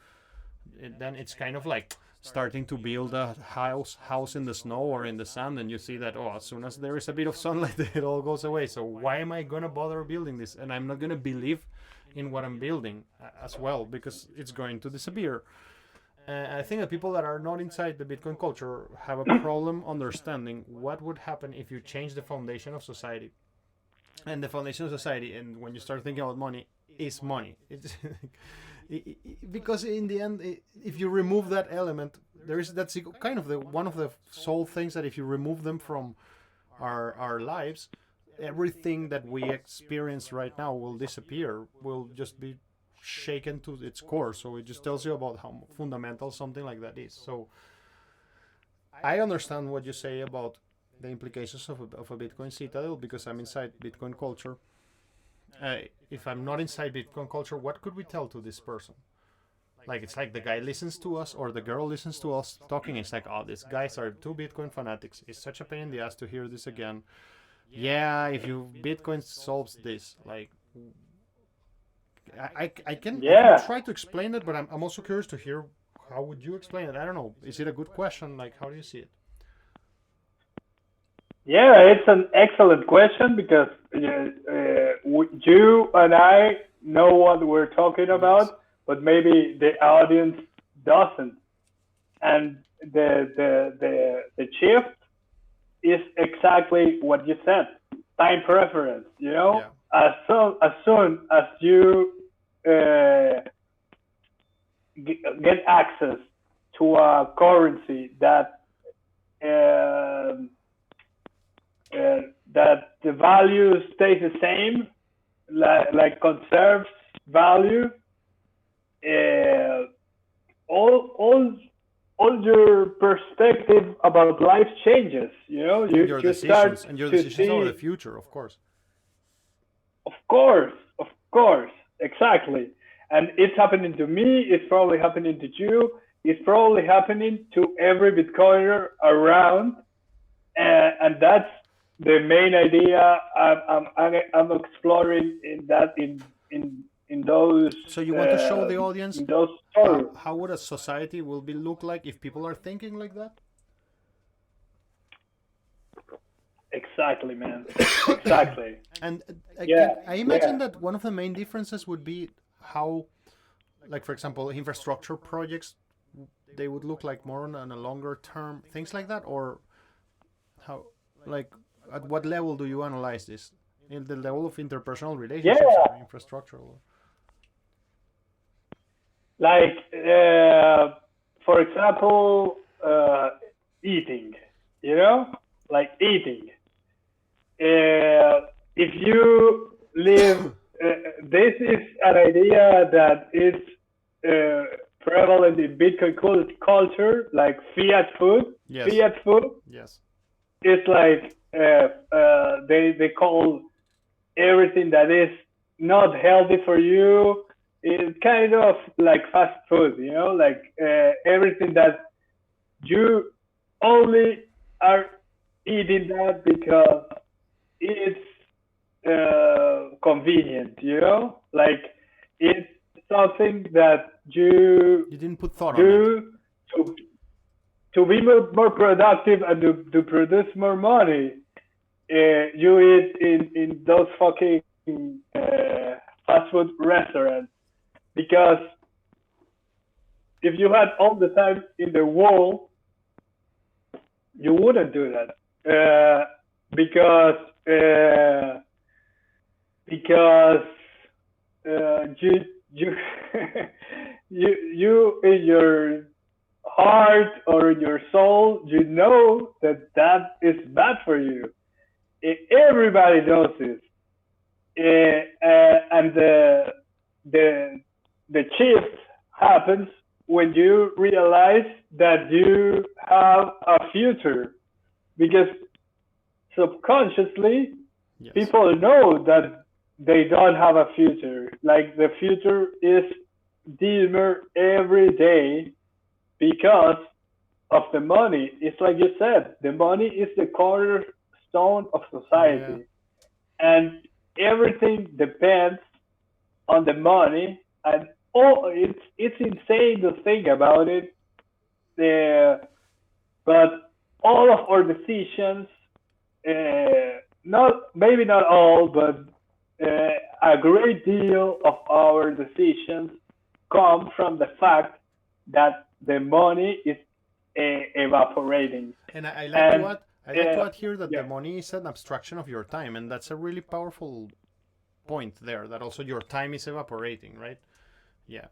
then it's kind of like starting to build a house in the snow or in the sand, and you see that as soon as there is a bit of sunlight, it all goes away. So why am I gonna bother building this? And I'm not gonna believe in what I'm building as well, because it's going to disappear. I think that people that are not inside the Bitcoin culture have a problem understanding what would happen if you change the foundation of society. And the foundation of society, and when you start thinking about money, is money. It's because in the end, if you remove that element, that's kind of one of the sole things that if you remove them from our lives, everything that we experience right now will disappear, will just be shaken to its core. So it just tells you about how fundamental something like that is. So I understand what you say about the implications of a Bitcoin Citadel, because I'm inside Bitcoin culture. If I'm not inside Bitcoin culture, what could we tell to this person? Like, it's like the guy listens to us or the girl listens to us talking. It's like, these guys are two Bitcoin fanatics. It's such a pain in the ass to hear this again. Yeah, if Bitcoin solves this, like, I can try to explain it, but I'm also curious to hear how would you explain it. I don't know. Is it a good question? Like, how do you see it? Yeah, it's an excellent question because you and I know what we're talking about, but maybe the audience doesn't. And the shift is exactly what you said: time preference. Yeah. As soon as you get access to a currency that the value stays the same, like conserves value, all your perspective about life changes. Your decisions about the future, of course. Of course, exactly. And it's happening to me. It's probably happening to you. It's probably happening to every Bitcoiner around, and that's the main idea I'm exploring in those. So you want to show the audience how would a society look like if people are thinking like that? Exactly, man. Exactly. And I imagine that one of the main differences would be how, like, for example, infrastructure projects, they would look like more on a longer term, things like that, or how, like, at what level do you analyze this? In the level of interpersonal relationships or infrastructural? Like, for example, eating, like eating. If you live, this is an idea that is prevalent in Bitcoin culture, like fiat food. Yes. Fiat food Yes. is like they call everything that is not healthy for you. It's kind of like fast food, you know, like everything that you only are eating that because it's convenient, you know, like it's something that you didn't put thought on it. do to be more productive and to produce more money. You eat in those fucking fast food restaurants because if you had all the time in the world, you wouldn't do that because you you in your heart or in your soul, you know that is bad for you. Everybody knows this, and the shift happens when you realize that you have a future, because subconsciously Yes. people know that they don't have a future. Like the future is dimmer every day because of the money. It's like you said, the money is the cornerstone of society, and everything depends on the money. And it's insane to think about it. But all of our decisions, maybe not all, but a great deal of our decisions come from the fact that the money is evaporating. And I like to add, to add here that yeah. the money is an abstraction of your time, and that's a really powerful point there. That also your time is evaporating, right? Yeah.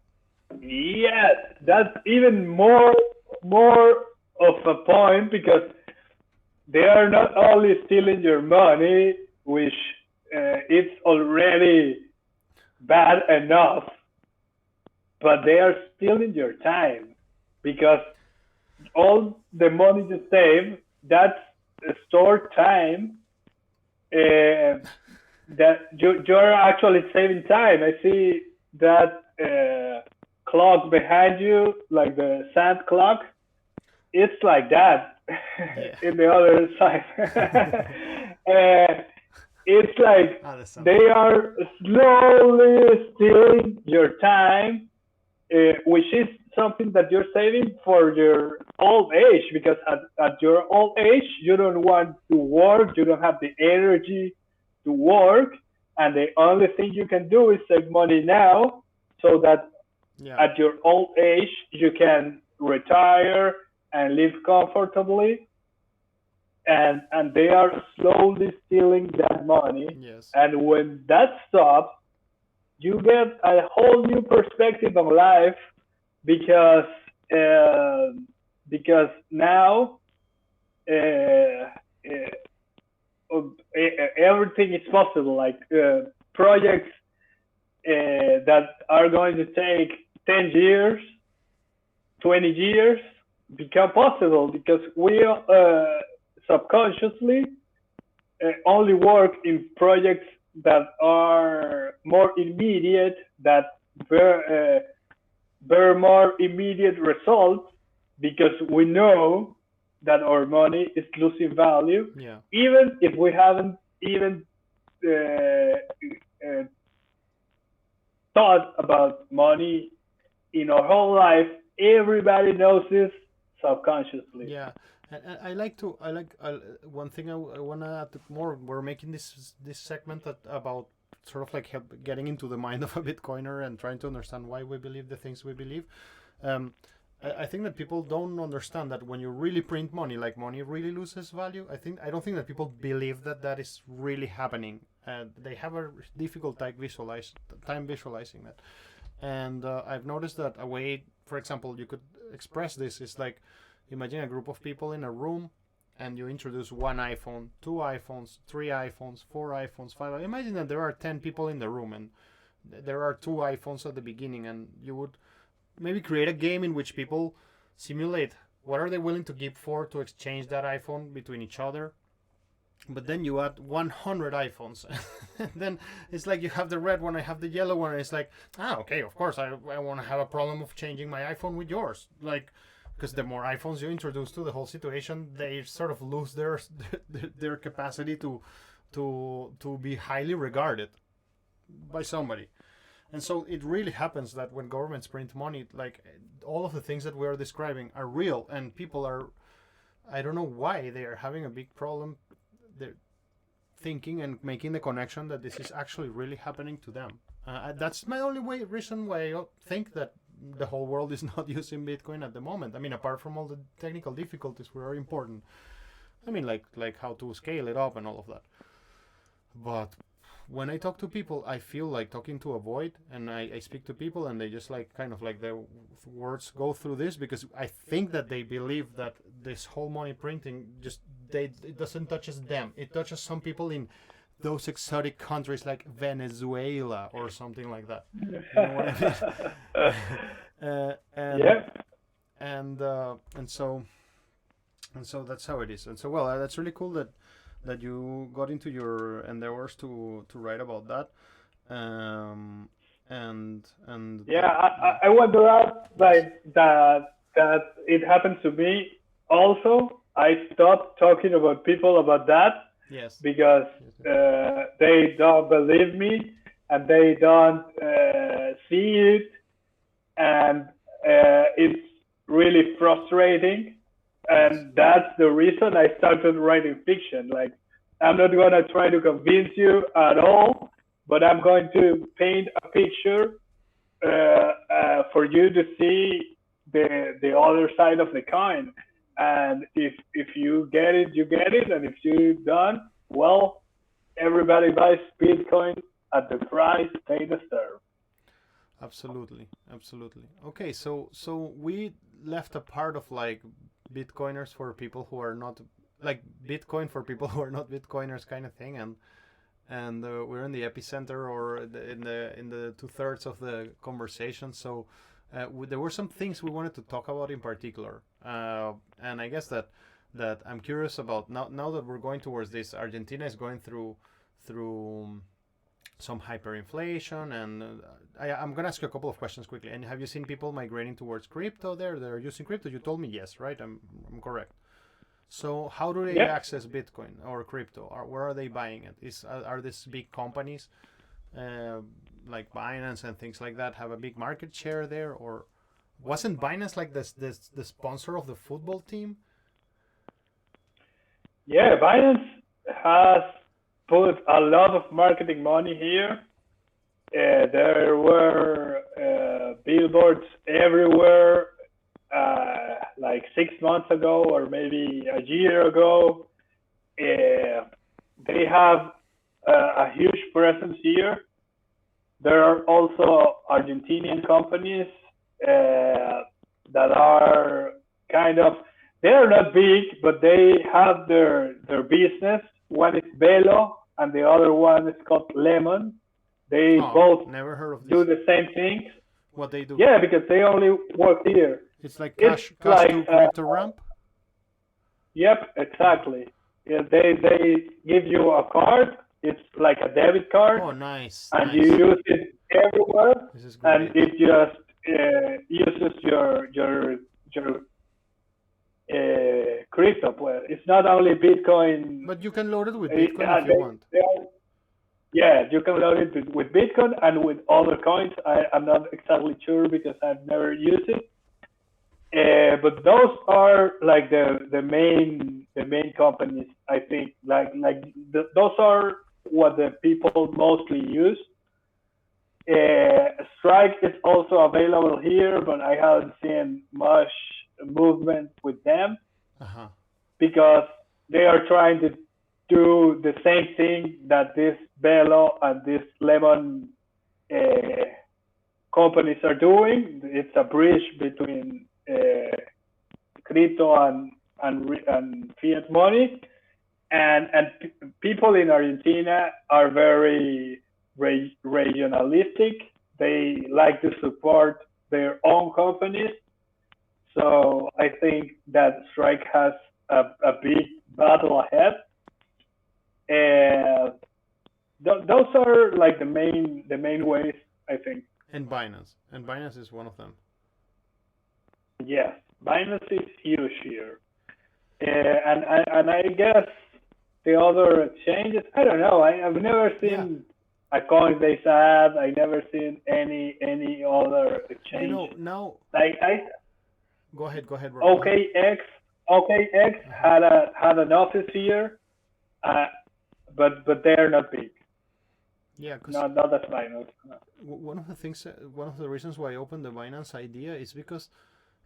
Yes, that's even more of a point, because they are not only stealing your money, which it's already bad enough, but they are stealing your time, because all the money you save, that's stored time that you're actually saving time. I see that clock behind you, like the sand clock. It's like that. Yeah. In the other side. It's like they are slowly stealing your time, which is something that you're saving for your old age, because at your old age, you don't want to work, you don't have the energy to work, and the only thing you can do is save money now, so that at your old age, you can retire and live comfortably. And they are slowly stealing that money. Yes. And when that stops, you get a whole new perspective on life, because now everything is possible. Like projects that are going to take 10 years, 20 years become possible, because we subconsciously only work in projects that are more immediate, that bear more immediate results, because we know that our money is losing value, even if we haven't even thought about money in our whole life. Everybody knows this subconsciously. Yeah. And I like one thing I want to add more. We're making this segment about sort of like getting into the mind of a Bitcoiner and trying to understand why we believe the things we believe. I think that people don't understand that when you really print money, like money really loses value. I don't think that people believe that is really happening. They have a difficult time visualizing that. And I've noticed that a way, for example, you could express this is like, imagine a group of people in a room, and you introduce one iPhone, 2 iPhones, 3 iPhones, 4 iPhones, 5. Imagine that there are 10 people in the room, and there are 2 iPhones at the beginning, and you would maybe create a game in which people simulate what are they willing to give for to exchange that iPhone between each other. But then you add 100 iPhones. Then it's like you have the red one, I have the yellow one. And it's like, okay, of course, I want to have a problem of changing my iPhone with yours. Like, because the more iPhones you introduce to the whole situation, they sort of lose their capacity to be highly regarded by somebody. And so it really happens that when governments print money, like all of the things that we are describing are real, and people are, I don't know why they are having a big problem. They're thinking and making the connection that this is actually really happening to them. That's my only reason why I think that the whole world is not using Bitcoin at the moment. I mean, apart from all the technical difficulties which are important. I mean, like how to scale it up and all of that. But when I talk to people, I feel like talking to a void, and I speak to people and they just like kind of like their words go through this, because I think that they believe that this whole money printing it doesn't touch them. It touches some people in those exotic countries like Venezuela or something like that. You know what I mean? And so that's how it is. And so, well, that's really cool that you got into your endeavors to write about that. And I want to add like that it happened to me also. I stopped talking about people about that. Yes. Because they don't believe me and they don't see it, and it's really frustrating. And that's the reason I started writing fiction. Like, I'm not going to try to convince you at all, but I'm going to paint a picture for you to see the other side of the coin. And if you get it, you get it. And if you don't, well, everybody buys Bitcoin at the price they deserve. Absolutely. Okay, so we left a part of like Bitcoiners for people who are not, like Bitcoin for people who are not Bitcoiners kind of thing, and we're in the epicenter or in the 2/3 of the conversation. So there were some things we wanted to talk about in particular, and I guess that I'm curious about now that we're going towards this. Argentina is going through some hyperinflation, and I'm gonna ask you a couple of questions quickly. And have you seen people migrating towards crypto there? They're using crypto. You told me yes, right? I'm correct. So how do they access Bitcoin or crypto? Or where are they buying it? Are these big companies like Binance and things like that have a big market share there, or wasn't Binance like the sponsor of the football team? Yeah, Binance has put a lot of marketing money here. There were billboards everywhere, like 6 months ago or maybe a year ago. They have a huge presence here. There are also Argentinian companies that are kind of, they're not big, but they have their business. One is Velo, and the other one is called Lemon. They both never heard of this. do the same things. What they do? Yeah, because they only work here. It's like cash to crypto ramp? Yep, exactly. Yeah, they give you a card. It's like a debit card. Oh, nice. And you use it everywhere. This is great. And it just uses your crypto. Well, it's not only Bitcoin. But you can load it with Bitcoin if you want. Yeah, you can load it with Bitcoin and with other coins. I'm not exactly sure because I've never used it. But those are like the main companies, I think. Those are what the people mostly use. Strike is also available here, but I haven't seen much movement with them because they are trying to do the same thing that this Velo and this Lemon companies are doing. It's a bridge between crypto and fiat money, and people in Argentina are very regionalistic. They like to support their own companies. So I think that strike has a big battle ahead, and those are like the main ways, I think. And Binance is one of them. Yes, Binance is huge here, and I guess the other exchanges. I don't know. I've never seen a Coinbase ad. I never seen any other exchange. Now. Like Go ahead, bro. OKX had an office here, but they're not big. Yeah, because not as Binance. one of the things, one of the reasons why I opened the Binance idea is because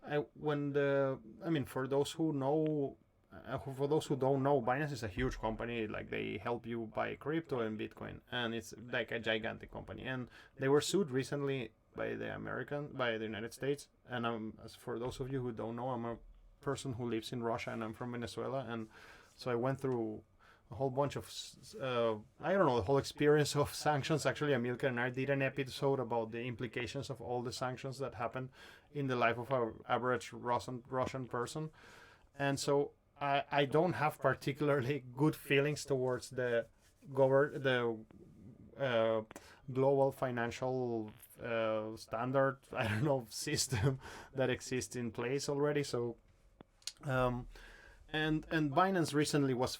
for those who know, for those who don't know, Binance is a huge company. Like, they help you buy crypto and Bitcoin, and it's like a gigantic company. And they were sued recently by the United States. And as for those of you who don't know, I'm a person who lives in Russia, and I'm from Venezuela, and so I went through a whole bunch of the whole experience of sanctions. Actually, Amilcar and I did an episode about the implications of all the sanctions that happen in the life of our average Russian person. And so I don't have particularly good feelings towards the global financial standard, system that exists in place already. So and Binance recently was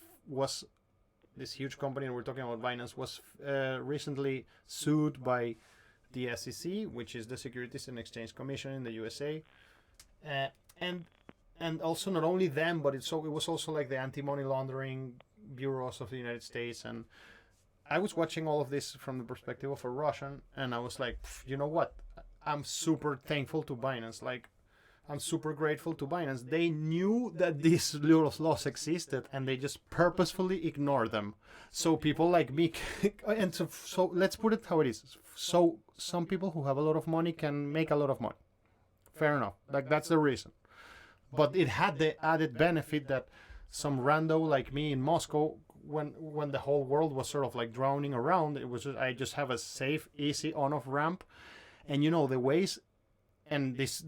this huge company, and we're talking about Binance, was recently sued by the SEC, which is the Securities and Exchange Commission in the USA, and also not only them, but it was also like the anti-money laundering bureaus of the United States. And I was watching all of this from the perspective of a Russian, and I was like, you know what? I'm super thankful to Binance. Like, I'm super grateful to Binance. They knew that these laws existed, and they just purposefully ignored them. So people like me, and so let's put it how it is. So some people who have a lot of money can make a lot of money. Fair enough. Like, that's the reason. But it had the added benefit that some rando like me in Moscow, when the whole world was sort of like drowning around, I just have a safe, easy on-off ramp, and the ways. And this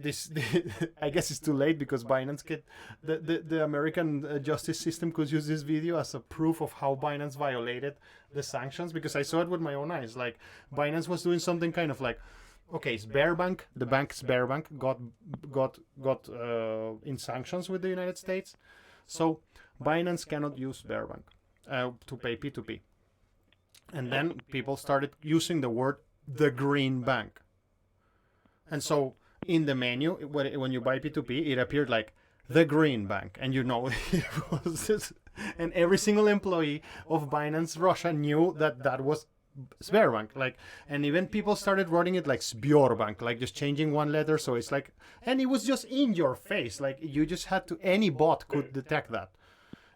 I guess it's too late, because Binance the American justice system could use this video as a proof of how Binance violated the sanctions, because I saw it with my own eyes. Like, Binance was doing something kind of like, okay, Sberbank, the bank Sberbank got in sanctions with the United States, so Binance cannot use Sberbank to pay P2P, and then people started using the word the green bank, and so in the menu, when you buy P2P, it appeared like the green bank, and it was this, and every single employee of Binance Russia knew that was Sberbank. Like, and even people started writing it like Sbyorbank, like just changing one letter, so it's like, and it was just in your face. Like, you just had to, any bot could detect that.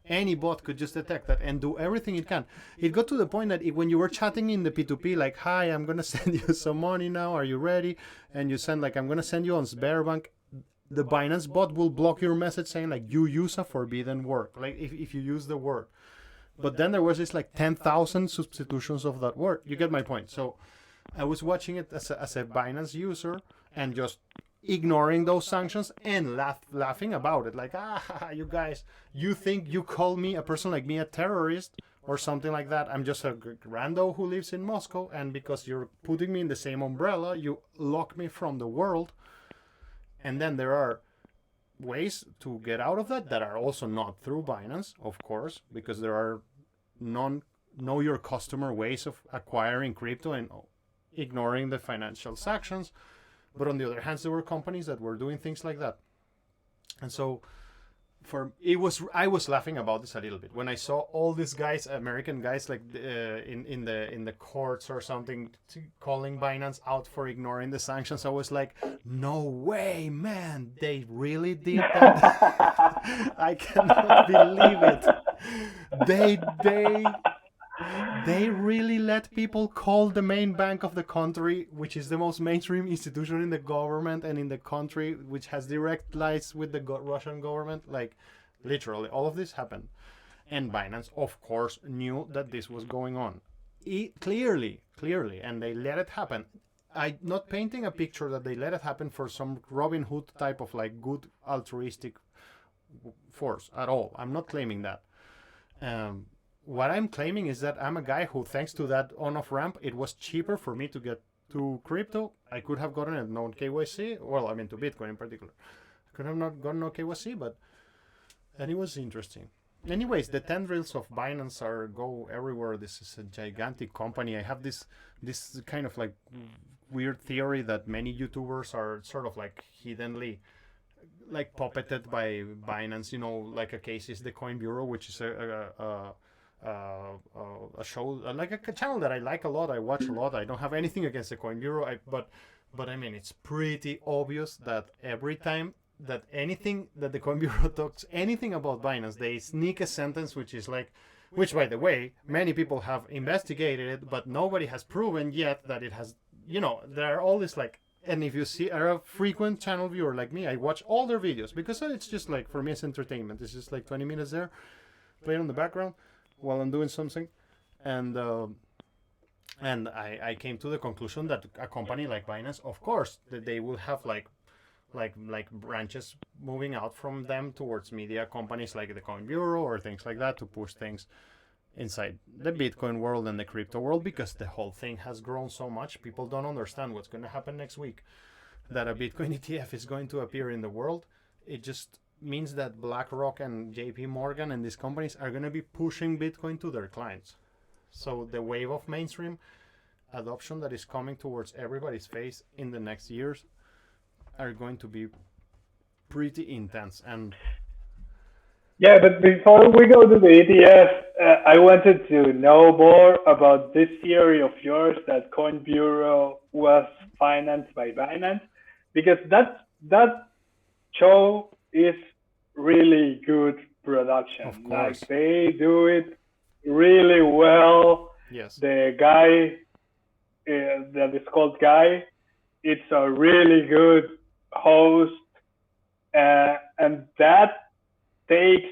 Any bot could just detect that and do everything it can. It got to the point that when you were chatting in the P2P, like, hi, I'm going to send you some money now, are you ready? And you send, like, I'm going to send you on Sberbank, the Binance bot will block your message saying, like, you use a forbidden word, like, if you use the word. But then there was this, like, 10,000 substitutions of that word. You get my point. So I was watching it as a Binance user and just ignoring those sanctions and laughing about it, like, you guys, you think you call me, a person like me, a terrorist or something like that? I'm just a rando who lives in Moscow, and because you're putting me in the same umbrella, you lock me from the world. And then there are ways to get out of that are also not through Binance, of course, because there are know your customer ways of acquiring crypto and ignoring the financial sanctions. But on the other hand, there were companies that were doing things like that. And so I was laughing about this a little bit when I saw all these guys, American guys, like in the courts or something, calling Binance out for ignoring the sanctions. I was like, no way, man, they really did that. I cannot believe it. They really let people call the main bank of the country, which is the most mainstream institution in the government and in the country, which has direct ties with the Russian government. Like, literally, all of this happened. And Binance, of course, knew that this was going on. Clearly, and they let it happen. I not painting a picture that they let it happen for some Robin Hood type of like good altruistic force at all. I'm not claiming that. What I'm claiming is that I'm a guy who, thanks to that on-off ramp, it was cheaper for me to get to crypto. I could have gotten it no KYC. Well, I mean to Bitcoin in particular. I could have not gotten no KYC, and it was interesting. Anyways, the tendrils of Binance go everywhere. This is a gigantic company. I have this kind of like weird theory that many YouTubers are sort of like hiddenly like puppeted by Binance. You know, like a case is the Coin Bureau, which is a show, like a channel that I like a lot. I watch a lot. I don't have anything against the Coin Bureau, but I mean it's pretty obvious that every time that anything that the Coin Bureau talks anything about Binance, they sneak a sentence which is like, which by the way, many people have investigated it, but nobody has proven yet that it has, you know, there are all this like, and if you are a frequent channel viewer like me, I watch all their videos because it's just like, for me it's entertainment. It's just like 20 minutes there, play it on the background while I'm doing something. And I came to the conclusion that a company like Binance, of course, that they will have like branches moving out from them towards media companies like the Coin Bureau or things like that to push things inside the Bitcoin world and the crypto world, because the whole thing has grown so much. People don't understand what's going to happen next week, that a Bitcoin ETF is going to appear in the world. It just means that BlackRock and JP Morgan and these companies are going to be pushing Bitcoin to their clients. So the wave of mainstream adoption that is coming towards everybody's face in the next years are going to be pretty intense. And yeah, but before we go to the ETF, I wanted to know more about this theory of yours that Coin Bureau was financed by Binance, because that show is really good production. Of course. Like they do it really well. Yes. The guy that is called Guy, it's a really good host, and that takes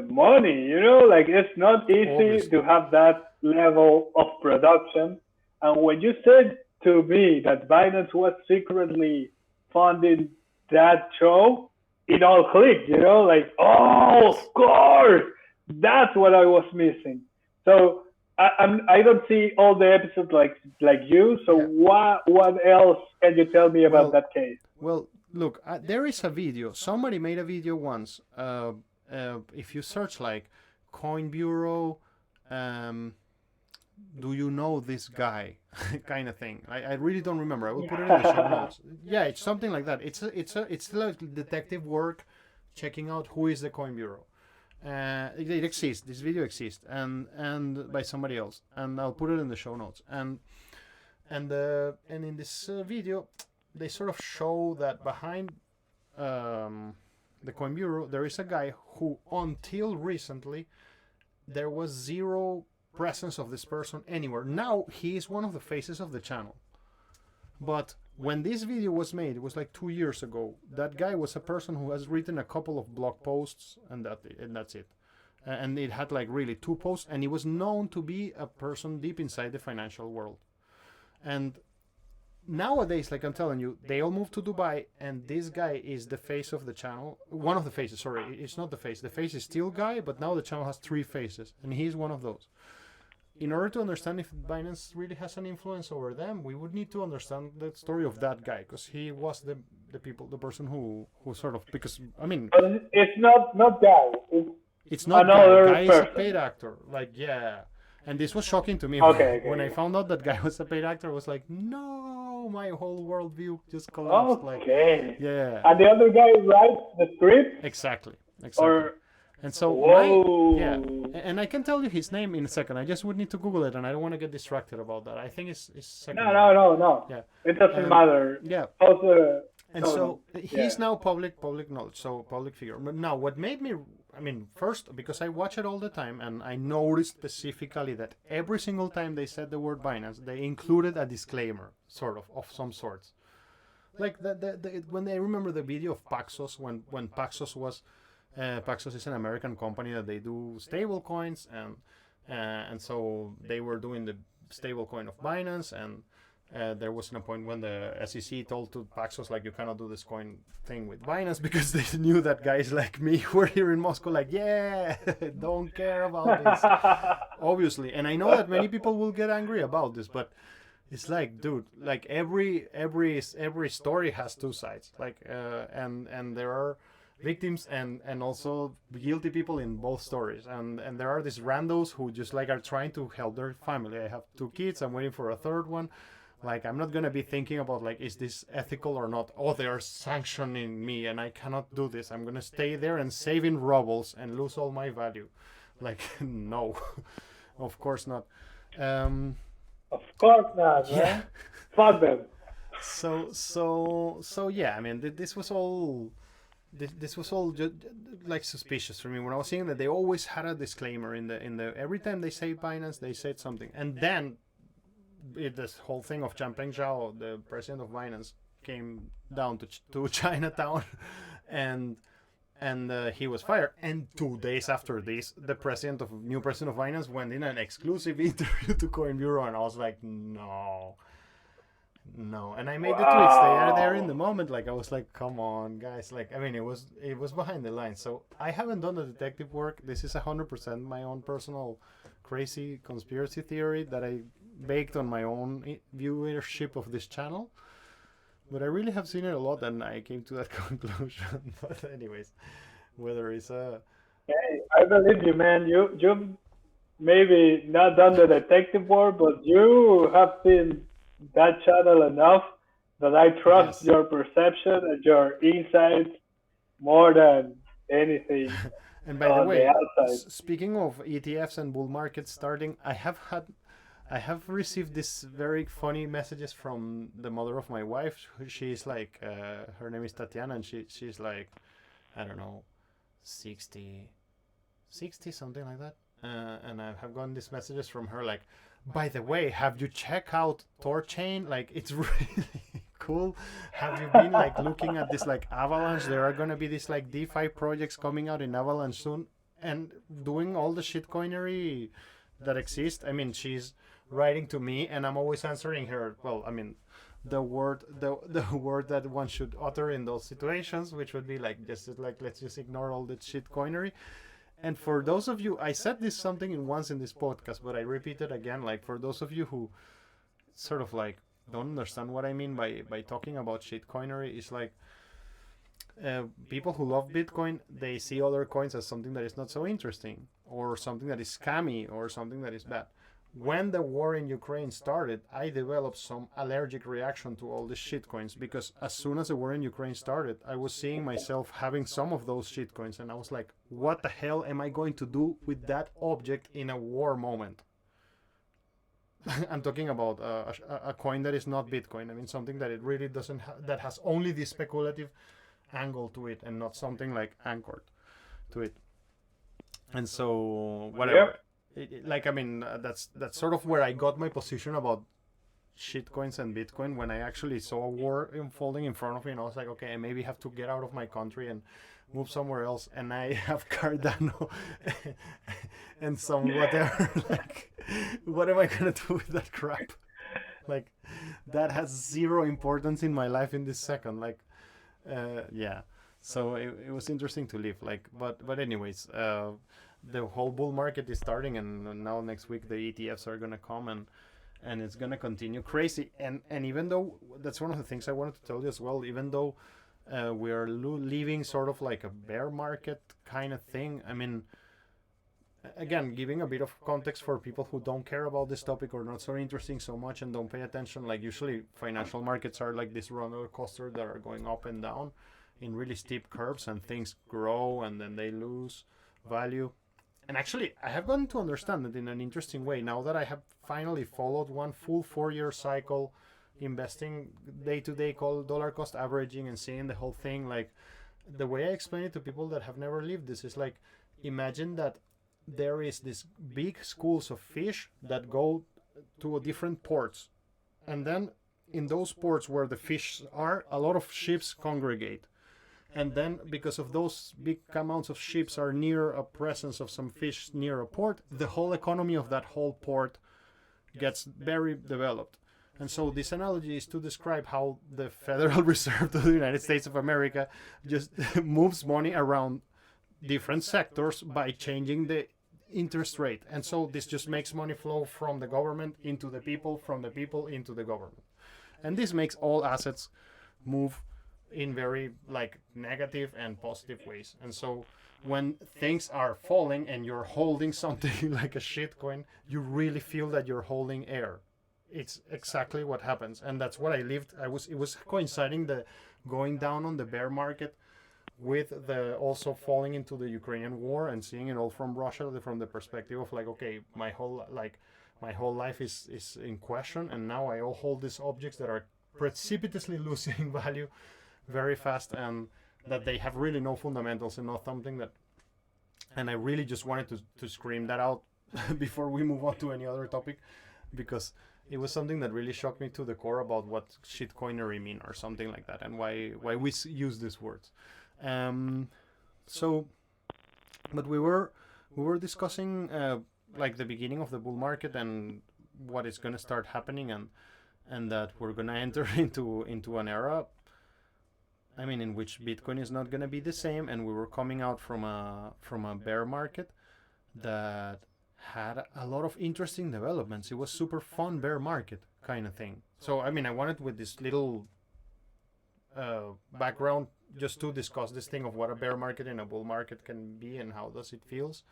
money, you know, like it's not easy Obviously. to have that level of production. And when you said to me that Binance was secretly funding that show, it all clicked, you know, like, oh, of course, that's what I was missing. So I don't see all the episodes like you. So what else can you tell me about that case? Well, look, there is a video. Somebody made a video once. If you search like Coin Bureau, do you know this guy, kind of thing. I really don't remember. I will put it in the show notes. Yeah, it's something like that. It's like detective work, checking out who is the Coin Bureau. It exists. This video exists, and by somebody else, and I'll put it in the show notes. And in this video, they sort of show that behind the Coin Bureau there is a guy who, until recently, there was zero presence of this person anywhere. Now he is one of the faces of the channel. But when this video was made, it was like 2 years ago. That guy was a person who has written a couple of blog posts, and that's it. And it had like really 2 posts, and he was known to be a person deep inside the financial world. And nowadays, like I'm telling you, they all moved to Dubai, and this guy is the face of the channel. One of the faces, sorry, it's not the face. The face is still Guy, but now the channel has 3 faces, and he's one of those. In order to understand if Binance really has an influence over them, we would need to understand the story of that guy, because he was the person who sort of, because I mean, it's not Guy. It's not another Guy. Guy is person. a paid actor. Like, yeah. And this was shocking to me. When I found out that Guy was a paid actor, I was like, no, my whole worldview just collapsed. Okay. Like, yeah. And the other guy writes the script? Exactly. And so, and I can tell you his name in a second. I just would need to Google it, and I don't want to get distracted about that. I think it's second. No. Yeah. It doesn't matter. Yeah. And so he's now public knowledge, so public figure. But now, what made me, I mean, first, because I watch it all the time, and I noticed specifically that every single time they said the word Binance, they included a disclaimer, of some sorts. Like when I remember the video of Paxos, when Paxos was, Paxos is an American company that they do stable coins, and so they were doing the stable coin of Binance, There was a point when the SEC told to Paxos like you cannot do this coin thing with Binance because they knew that guys like me were here in Moscow like don't care about this obviously, and I know that many people will get angry about this, but it's like, dude, like every story has two sides, like and there are victims and also guilty people in both stories, and there are these randos who just like are trying to help their family. I have 2 kids, I'm waiting for a third one. Like, I'm not gonna be thinking about like, is this ethical or not? Oh, they are sanctioning me and I cannot do this. I'm gonna stay there and save in rubles and lose all my value. Like, no, of course not. Of course not, Yeah. man. Fuck them. So yeah. I mean, this was all. This was all just, like, suspicious for me when I was seeing that they always had a disclaimer in the every time they say Binance they said something, and then this whole thing of Changpeng Zhao, the president of Binance, came down to Chinatown, and he was fired. And 2 days after this, the new president of Binance went in an exclusive interview to Coin Bureau, and I was like, no. And I made the tweets. They are there in the moment. Like, I was like, come on, guys. Like, I mean, it was behind the lines. So I haven't done the detective work. This is 100% my own personal crazy conspiracy theory that I baked on my own viewership of this channel. But I really have seen it a lot, and I came to that conclusion. But anyways, whether it's a... Hey, I believe you, man. You've maybe not done the detective work, but you have seen that channel enough that I trust Yes. your perception and your insights more than anything And by the on the way, outside. speaking of ETFs and bull markets starting, I have received this very funny messages from the mother of my wife. She's like, her name is Tatiana, and she's like, I don't know, 60 something like that. And I have gotten these messages from her like, by the way, have you checked out Torchain? Like, it's really cool. Have you been like looking at this like Avalanche? There are gonna be these like DeFi projects coming out in Avalanche soon, and doing all the shitcoinery that exists. I mean, she's writing to me, and I'm always answering her. Well, I mean, the word that one should utter in those situations, which would be like, just like, let's just ignore all the shitcoinery. And for those of you, I said this something once in this podcast, but I repeat it again. Like, for those of you who sort of like don't understand what I mean by talking about shitcoinery, it's like people who love Bitcoin, they see other coins as something that is not so interesting, or something that is scammy, or something that is bad. When the war in Ukraine started, I developed some allergic reaction to all these shitcoins, because as soon as the war in Ukraine started, I was seeing myself having some of those shitcoins, and I was like, what the hell am I going to do with that object in a war moment? I'm talking about a coin that is not Bitcoin. I mean, something that it really doesn't that has only the speculative angle to it, and not something like anchored to it. And so whatever. Like, I mean, that's sort of where I got my position about shitcoins and Bitcoin, when I actually saw a war unfolding in front of me, and I was like, okay, I maybe have to get out of my country and move somewhere else, and I have Cardano and some whatever. Like, what am I gonna do with that crap? Like, that has zero importance in my life in this second. Like, yeah. So it was interesting to live. Like, but anyways, the whole bull market is starting, and now next week the ETFs are gonna come, and it's gonna continue crazy. And even though that's one of the things I wanted to tell you as well, even though we are leaving sort of like a bear market kind of thing. I mean, again, giving a bit of context for people who don't care about this topic, or not so interesting so much, and don't pay attention. Like, usually financial markets are like this roller coaster that are going up and down in really steep curves, and things grow and then they lose value. And actually, I have gotten to understand it in an interesting way now that I have finally followed one full 4-year cycle, investing day to day, called dollar cost averaging, and seeing the whole thing. Like, the way I explain it to people that have never lived this is like, imagine that there is this big schools of fish that go to different ports, and then in those ports where the fish are, a lot of ships congregate. And then, because of those big amounts of ships are near a presence of some fish near a port, the whole economy of that whole port gets very developed. And so this analogy is to describe how the Federal Reserve of the United States of America just moves money around different sectors by changing the interest rate. And so this just makes money flow from the government into the people, from the people into the government. And this makes all assets move in very like negative and positive ways. And so when things are falling and you're holding something like a shitcoin, you really feel that you're holding air. It's exactly what happens. And that's what I lived. It was coinciding the going down on the bear market with the also falling into the Ukrainian war and seeing it all from Russia, from the perspective of like, okay, my whole life is in question, and now I all hold these objects that are precipitously losing value very fast, and that they have really no fundamentals and not something that. And I really just wanted to scream that out before we move on to any other topic, because it was something that really shocked me to the core about what shitcoinery mean or something like that, and why we use these words. But we were discussing like the beginning of the bull market and what is going to start happening, and that we're going to enter into an era, I mean, in which Bitcoin is not going to be the same, and we were coming out from a bear market that had a lot of interesting developments. It was super fun bear market kind of thing. So I mean, I wanted with this little background just to discuss this thing of what a bear market and a bull market can be and how does it feels.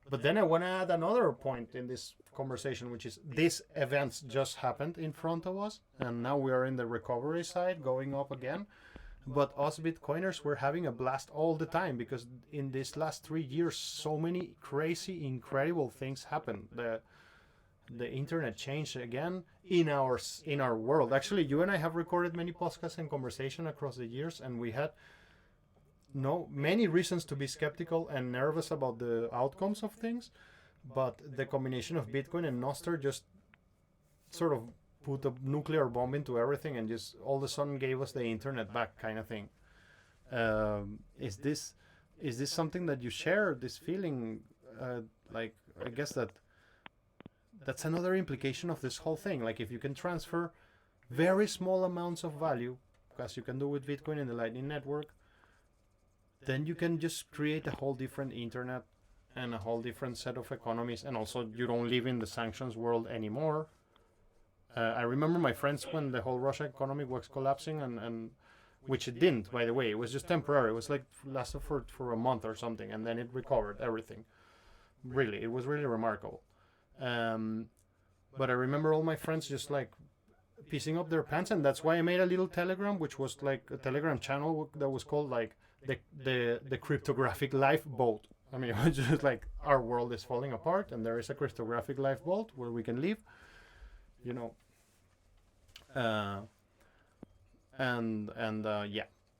But then I want to add another point in this conversation, which is these events just happened in front of us, and now we are in the recovery side, going up again. But us Bitcoiners, we're having a blast all the time, because in these last 3 years, so many crazy, incredible things happened. The internet changed again in our world. Actually, you and I have recorded many podcasts and conversation across the years, and we had many reasons to be skeptical and nervous about the outcomes of things. But the combination of Bitcoin and Nostr just sort of put a nuclear bomb into everything and just all of a sudden gave us the internet back, kind of thing. Is this something that you share, this feeling? Like, I guess that's another implication of this whole thing. Like, if you can transfer very small amounts of value, as you can do with Bitcoin in the Lightning Network, then you can just create a whole different internet and a whole different set of economies. And also, you don't live in the sanctions world anymore. I remember my friends when the whole Russia economy was collapsing, and which it didn't, by the way. It was just temporary. It was like lasted for a month or something, and then it recovered everything. Really, it was really remarkable. But I remember all my friends just like piecing up their pants, and that's why I made a little Telegram, which was like a Telegram channel that was called like the cryptographic lifeboat. I mean, it was just like our world is falling apart, and there is a cryptographic lifeboat where we can live. You know, yeah.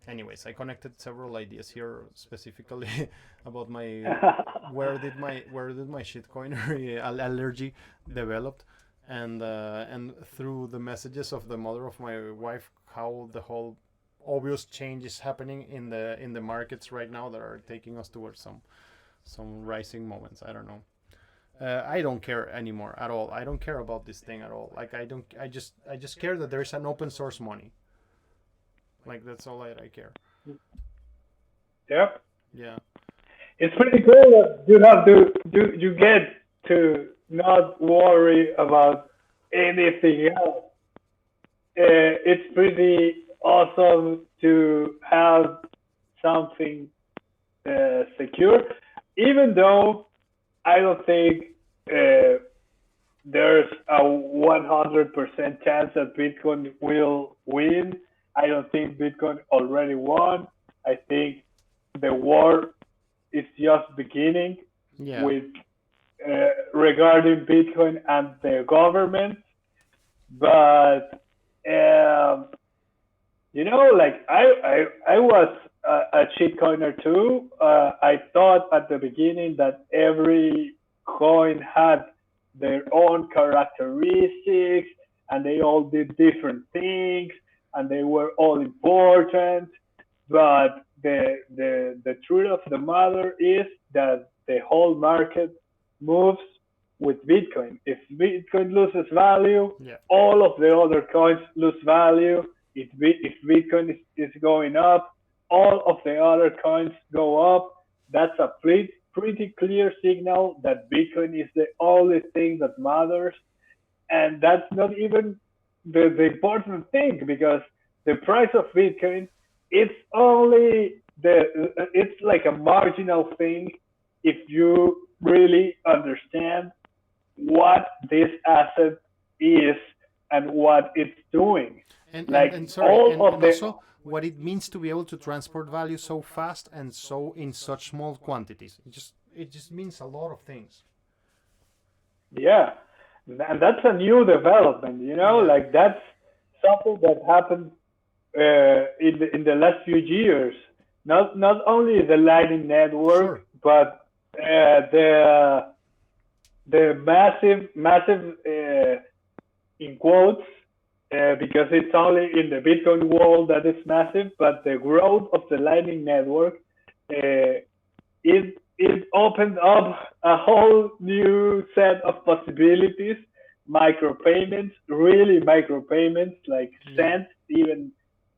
Anyways, I connected several ideas here specifically about my where did my shitcoinery allergy developed, and through the messages of the mother of my wife, how the whole obvious change is happening in the markets right now that are taking us towards some rising moments. I don't know. I don't care anymore at all. I don't care about this thing at all. Like, I just care that there is an open source money. Like, that's all I care. Yep. Yeah. It's pretty cool that you get to not worry about anything else. It's pretty awesome to have something secure, even though I don't think there's a 100% chance that Bitcoin will win. I don't think Bitcoin already won. I think the war is just beginning with regarding Bitcoin and the government. But like I was a shitcoiner too. I thought at the beginning that every coin had their own characteristics, and they all did different things, and they were all important. But the truth of the matter is that the whole market moves with Bitcoin. If Bitcoin loses value, Yeah. all of the other coins lose value. If Bitcoin is going up, all of the other coins go up. That's a pretty clear signal that Bitcoin is the only thing that matters. And that's not even the important thing, because the price of Bitcoin, it's only it's like a marginal thing if you really understand what this asset is and what it's doing. Like And sorry, all of and the also what it means to be able to transport value so fast and so in such small quantities. It just means a lot of things. Yeah, and that's a new development. Yeah. Like that's something that happened in the last few years. Not only the Lightning Network, Sure. but the massive in quotes, because it's only in the Bitcoin world that is massive, but the growth of the Lightning Network, it opened up a whole new set of possibilities, micropayments, really micropayments, like Yeah. cents, even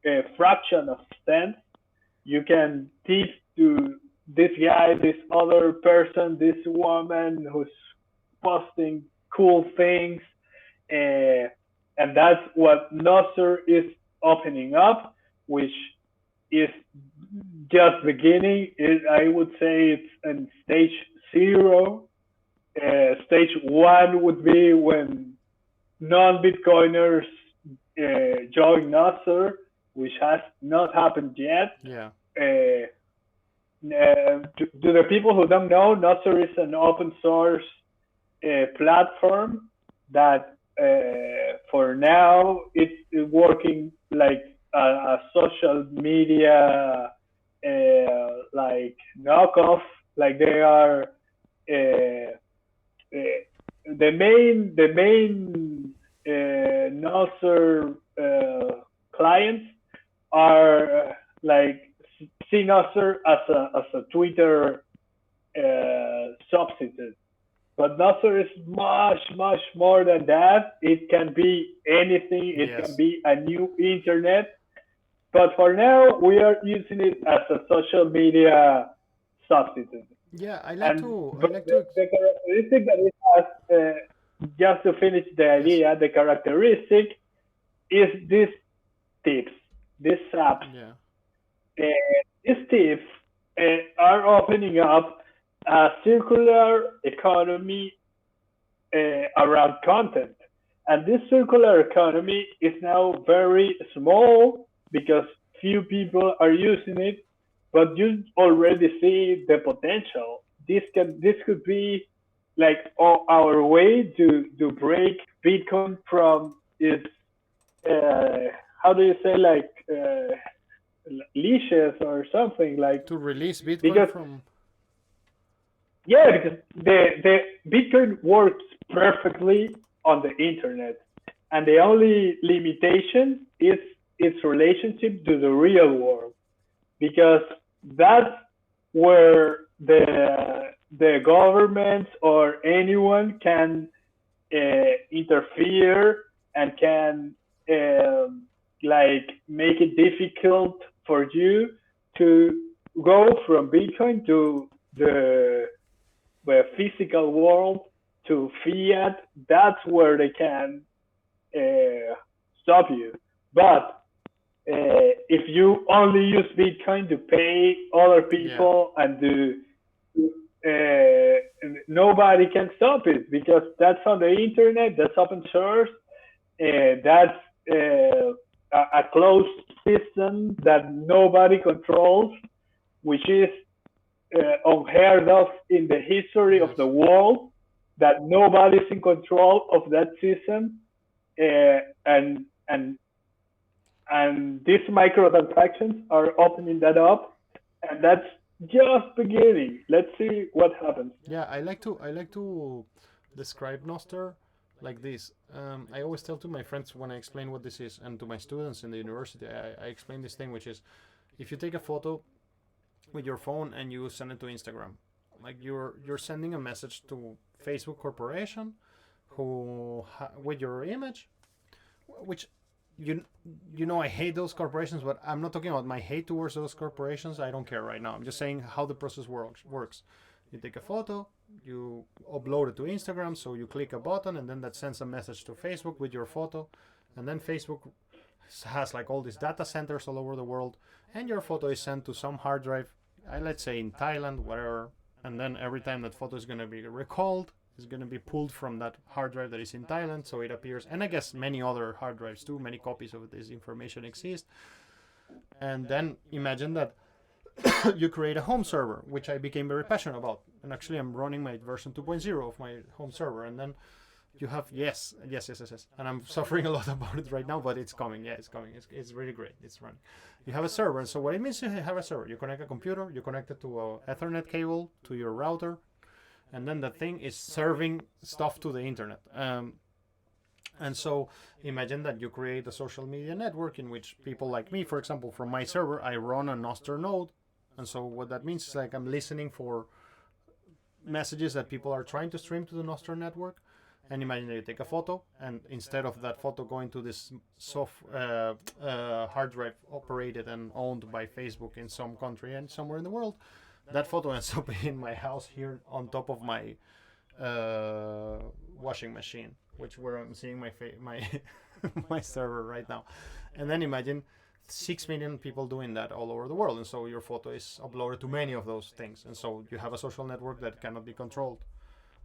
a fraction of cents. You can tip to this guy, this other person, this woman who's posting cool things, uh, and that's what Nostr is opening up, which is just beginning. I would say it's in stage zero. Stage one would be when non-Bitcoiners join Nostr, which has not happened yet. Yeah. To the people who don't know, Nostr is an open source platform that for now it's working like a social media like knockoff. Like they are the main Nostr clients are like see Nostr as a Twitter substitute. But Nostr is much more than that. It can be anything. It can Yes. be a new internet. But for now, we are using it as a social media substitute. Yeah, And I but like the, to the characteristic that it has, just to finish the yes. idea, the characteristic is these tips, these apps. Yeah. Uh, these tips are opening up a circular economy around content. And this circular economy is now very small because few people are using it, but you already see the potential. This could be like our way to break Bitcoin from its how do you say, like leashes or something, like, To release Bitcoin because from yeah, because the Bitcoin works perfectly on the internet, and the only limitation is its relationship to the real world, because that's where the governments or anyone can interfere and can like make it difficult for you to go from Bitcoin to the physical world, to fiat. That's where they can stop you. But if you only use Bitcoin to pay other yeah. people and nobody can stop it, because that's on the internet, that's open source, that's a closed system that nobody controls, which is unheard of in the history of the Yes. world, that nobody's in control of that system, uh, and and and these microtransactions are opening that up, and that's just beginning. Let's see what happens. Yeah, I like to describe Noster like this. I always tell to my friends when I explain what this is, and to my students in the university, I explain this thing, which is if you take a photo with your phone and you send it to Instagram, Like you're sending a message to Facebook Corporation, with your image, which you know I hate those corporations, but I'm not talking about my hate towards those corporations. I don't care right now. I'm just saying how the process works. You take a photo, you upload it to Instagram, so you click a button, and then that sends a message to Facebook with your photo, and then Facebook has like all these data centers all over the world, and your photo is sent to some hard drive, let's say in Thailand, whatever, and then every time that photo is going to be recalled, it's going to be pulled from that hard drive that is in Thailand, so it appears, and I guess many other hard drives too, many copies of this information exist. And then imagine that you create a home server, which I became very passionate about, and actually I'm running my version 2.0 of my home server, and then you have yes, and I'm suffering a lot about it right now, but it's coming. Yeah, it's coming. It's really great. It's running. You have a server, and so what it means to have a server, you connect a computer, you connect it to a Ethernet cable to your router, and then the thing is serving stuff to the internet. And so imagine that you create a social media network in which people like me, for example, from my server, I run a Nostr node, and so what that means is like I'm listening for messages that people are trying to stream to the Nostr network. And imagine that you take a photo, and instead of that photo going to this hard drive operated and owned by Facebook in some country and somewhere in the world, that photo ends up in my house here on top of my washing machine, which where I'm seeing my my server right now. And then imagine 6 million people doing that all over the world, and so your photo is uploaded to many of those things, and so you have a social network that cannot be controlled.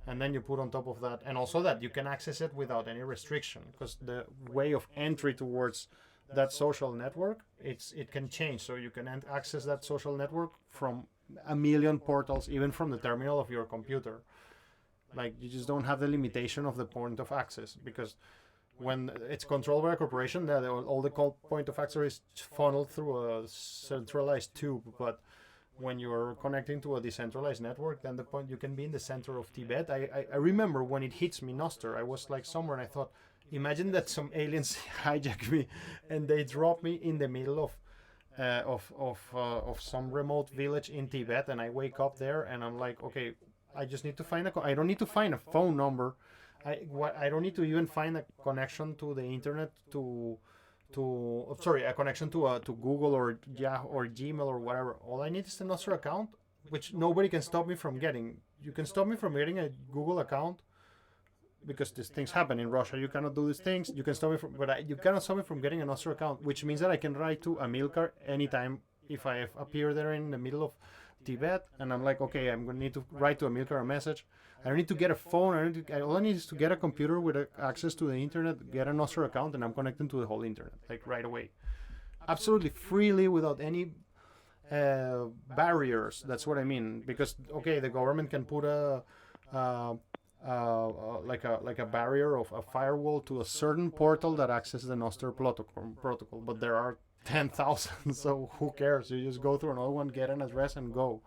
And then you put on top of that, and also that you can access it without any restriction, because the way of entry towards that social network, it can change. So you can access that social network from a million portals, even from the terminal of your computer. Like, you just don't have the limitation of the point of access, because when it's controlled by a corporation, all the point of access is funneled through a centralized tube. But when you're connecting to a decentralized network, then the point you can be in the center of Tibet. I remember when it hits me, Nostr, I was like somewhere, and I thought, imagine that some aliens hijack me and they drop me in the middle of some remote village in Tibet, and I wake up there and I'm like, okay, I just need to find I don't need to find a phone number. I don't need to even find a connection to the internet a connection to Google or Yahoo or Gmail or whatever. All I need is the Nostr account, which nobody can stop me from getting. You can stop me from getting a Google account because these things happen in Russia. You cannot do these things. You can stop me you cannot stop me from getting a Nostr account, which means that I can write to Amilcar anytime if I appear there in the middle of Tibet, and I'm like, okay, I'm gonna need to write to Amilcar a message. I don't need to get a phone. All I need is to get a computer with access to the internet, get a Nostr account, and I'm connected to the whole internet, like right away, absolutely freely, without any barriers. That's what I mean. Because okay, the government can put like a barrier of a firewall to a certain portal that accesses the Nostr protocol, but there are 10,000, so who cares? You just go through another one, get an address, and go.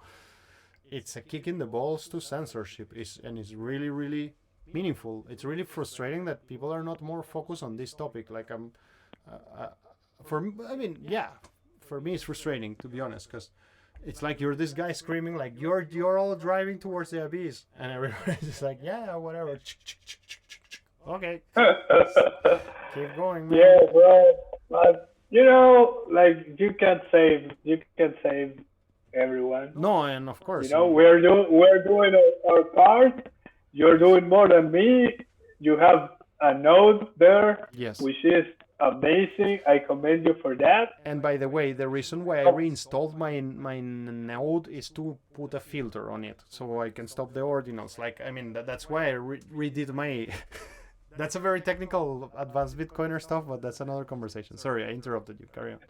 It's a kick in the balls to censorship, and it's really, really meaningful. It's really frustrating that people are not more focused on this topic. Like for me it's frustrating, to be honest, because it's like you're this guy screaming like you're all driving towards the abyss, and everybody's just like, yeah, whatever. Okay, keep going, man. Yeah, bro. But like you can't save everyone. No, and of course, we're doing our part. You're doing more than me. You have a node there, yes, which is amazing. I commend you for that. And by the way, the reason why I reinstalled my node is to put a filter on it, so I can stop the ordinals. Like, I mean, that's why I redid my. That's a very technical, advanced Bitcoiner stuff, but that's another conversation. Sorry, I interrupted you. Carry on.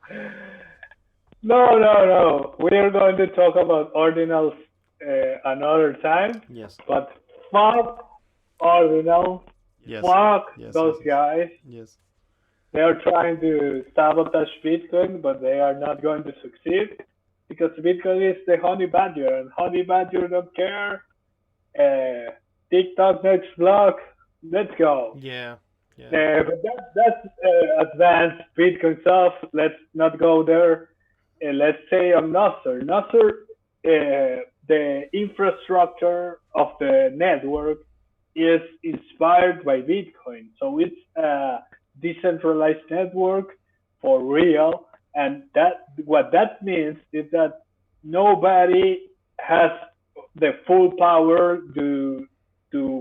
No. We are going to talk about ordinals another time. Yes. But fuck ordinals. Yes. Fuck yes, those yes, guys. Yes. They are trying to sabotage Bitcoin, but they are not going to succeed because Bitcoin is the honey badger, and honey badger don't care. TikTok next block. Let's go. Yeah. But that's advanced Bitcoin stuff. Let's not go there. Let's say on Nostr. Nostr, the infrastructure of the network is inspired by Bitcoin. So it's a decentralized network for real. And that what that means is that nobody has the full power to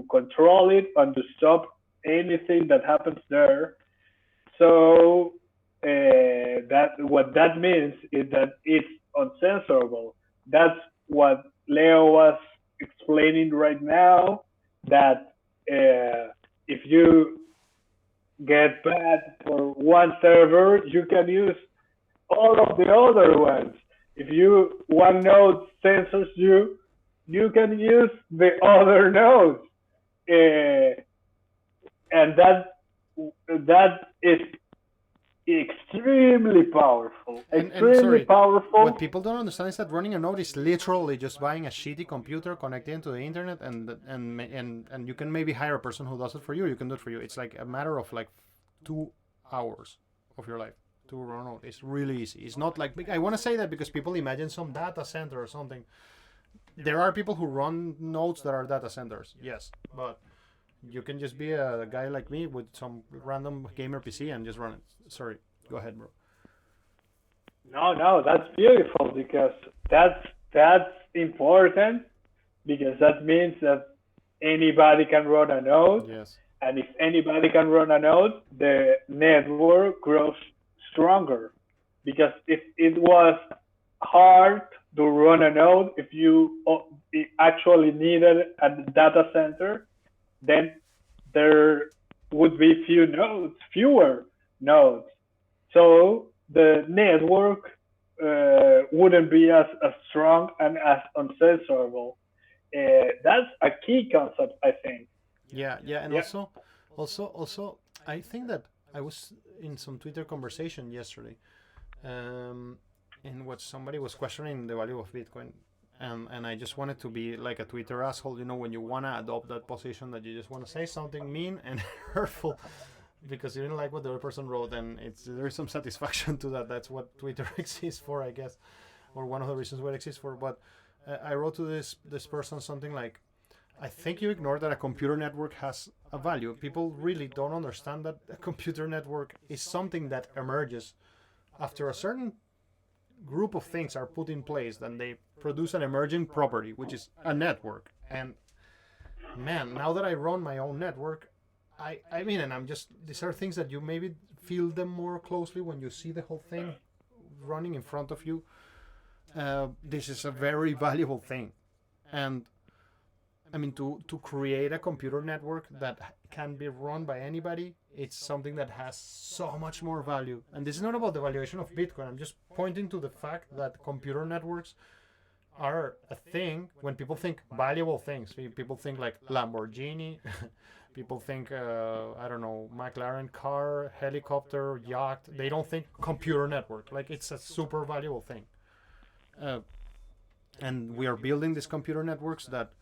control it and to stop anything that happens there. So that what that means is that it's uncensorable. That's what Leo was explaining right now. That if you get banned for one server, you can use all of the other ones. If one node censors you, you can use the other nodes, and that is extremely powerful. Extremely powerful. What people don't understand is that running a node is literally just buying a shitty computer, connecting it to the internet, and you can maybe hire a person who does it for you. You can do it for you. It's like a matter of like 2 hours of your life to run a node. It's really easy. It's not like I want to say that because people imagine some data center or something. There are people who run nodes that are data centers, yes, but you can just be a guy like me with some random gamer PC and just run it. Sorry, go ahead, bro. No, that's beautiful because that's important because that means that anybody can run a node. Yes. And if anybody can run a node, the network grows stronger. Because if it was hard to run a node, if you actually needed a data center, then there would be fewer nodes. So the network wouldn't be as strong and as uncensorable. That's a key concept, I think. Yeah, and also, I think that I was in some Twitter conversation yesterday, in which somebody was questioning the value of Bitcoin. And I just wanted to be like a Twitter asshole, when you want to adopt that position that you just want to say something mean and hurtful because you didn't like what the other person wrote, and there is some satisfaction to that. That's what Twitter exists for, I guess, or one of the reasons why it exists for. But I wrote to this person something like, I think you ignore that a computer network has a value. People really don't understand that a computer network is something that emerges after a certain group of things are put in place, then they produce an emerging property, which is a network. And man, now that I run my own network, I mean, and these are things that you maybe feel them more closely when you see the whole thing running in front of you. This is a very valuable thing. And I mean, to create a computer network that can be run by anybody, it's something that has so much more value. And this is not about the valuation of Bitcoin. I'm just pointing to the fact that computer networks are a thing. When people think valuable things, people think like Lamborghini, people think, I don't know, McLaren car, helicopter, yacht. They don't think computer network. Like, it's a super valuable thing. And we are building these computer networks that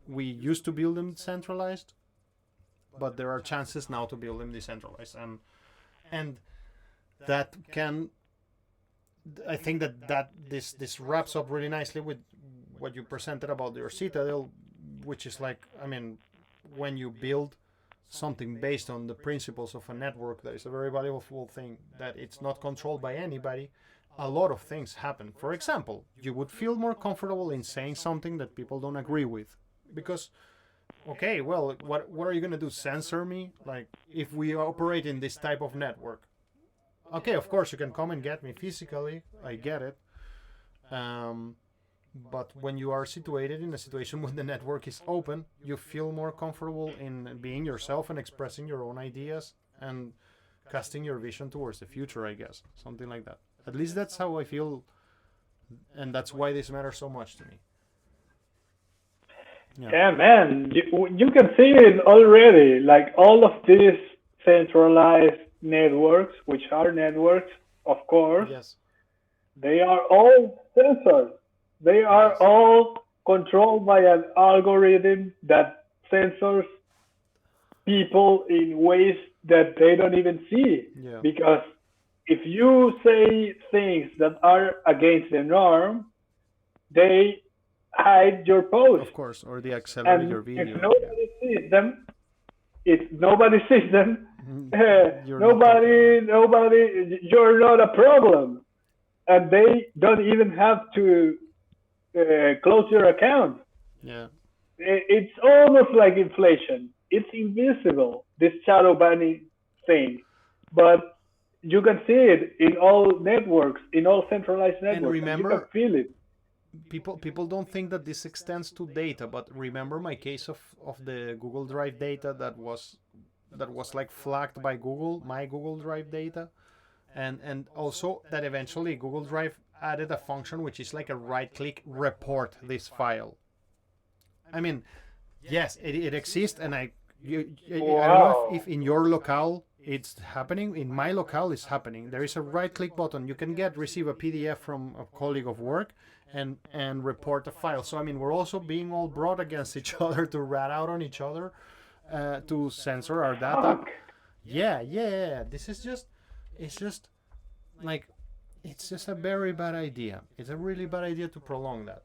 we used to build them centralized, but there are chances now to build them decentralized, and that can. I think that this wraps up really nicely with what you presented about your Citadel, which is like, I mean, when you build something based on the principles of a network, that is a very valuable thing. That it's not controlled by anybody. A lot of things happen. For example, you would feel more comfortable in saying something that people don't agree with. Because, okay, well, what are you going to do? Censor me? Like, if we operate in this type of network. Okay, of course, you can come and get me physically. I get it. But when you are situated in a situation when the network is open, you feel more comfortable in being yourself and expressing your own ideas and casting your vision towards the future, I guess. Something like that. At least that's how I feel. And that's why this matters so much to me. Yeah, man, you can see it already. Like all of these centralized networks, which are networks, of course, yes, they are all censored. They are all controlled by an algorithm that censors people in ways that they don't even see. Yeah. Because if you say things that are against the norm, they hide your post. Of course, or they accelerate And your if video. nobody sees them, if nobody sees them, You're not talking. you're not a problem. And they don't even have to close your account. Yeah. It's almost like inflation. It's invisible, this shadow banning thing, but you can see it in all networks, in all centralized And networks, and you can remember, feel it. people don't think that this extends to data, but remember my case of the Google Drive data that was like flagged by Google, my Google Drive data, and also that eventually Google Drive added a function which is like a right click report this file. I mean, yes, it exists, and I don't know Wow. if in your locale it's happening. In my locale, it's happening. There is a right-click button. You can receive a PDF from a colleague of work and report a file. So I mean, we're also being all brought against each other to rat out on each other, to censor our data. Fuck. Yeah. It's just like, it's just a very bad idea. It's a really bad idea to prolong that.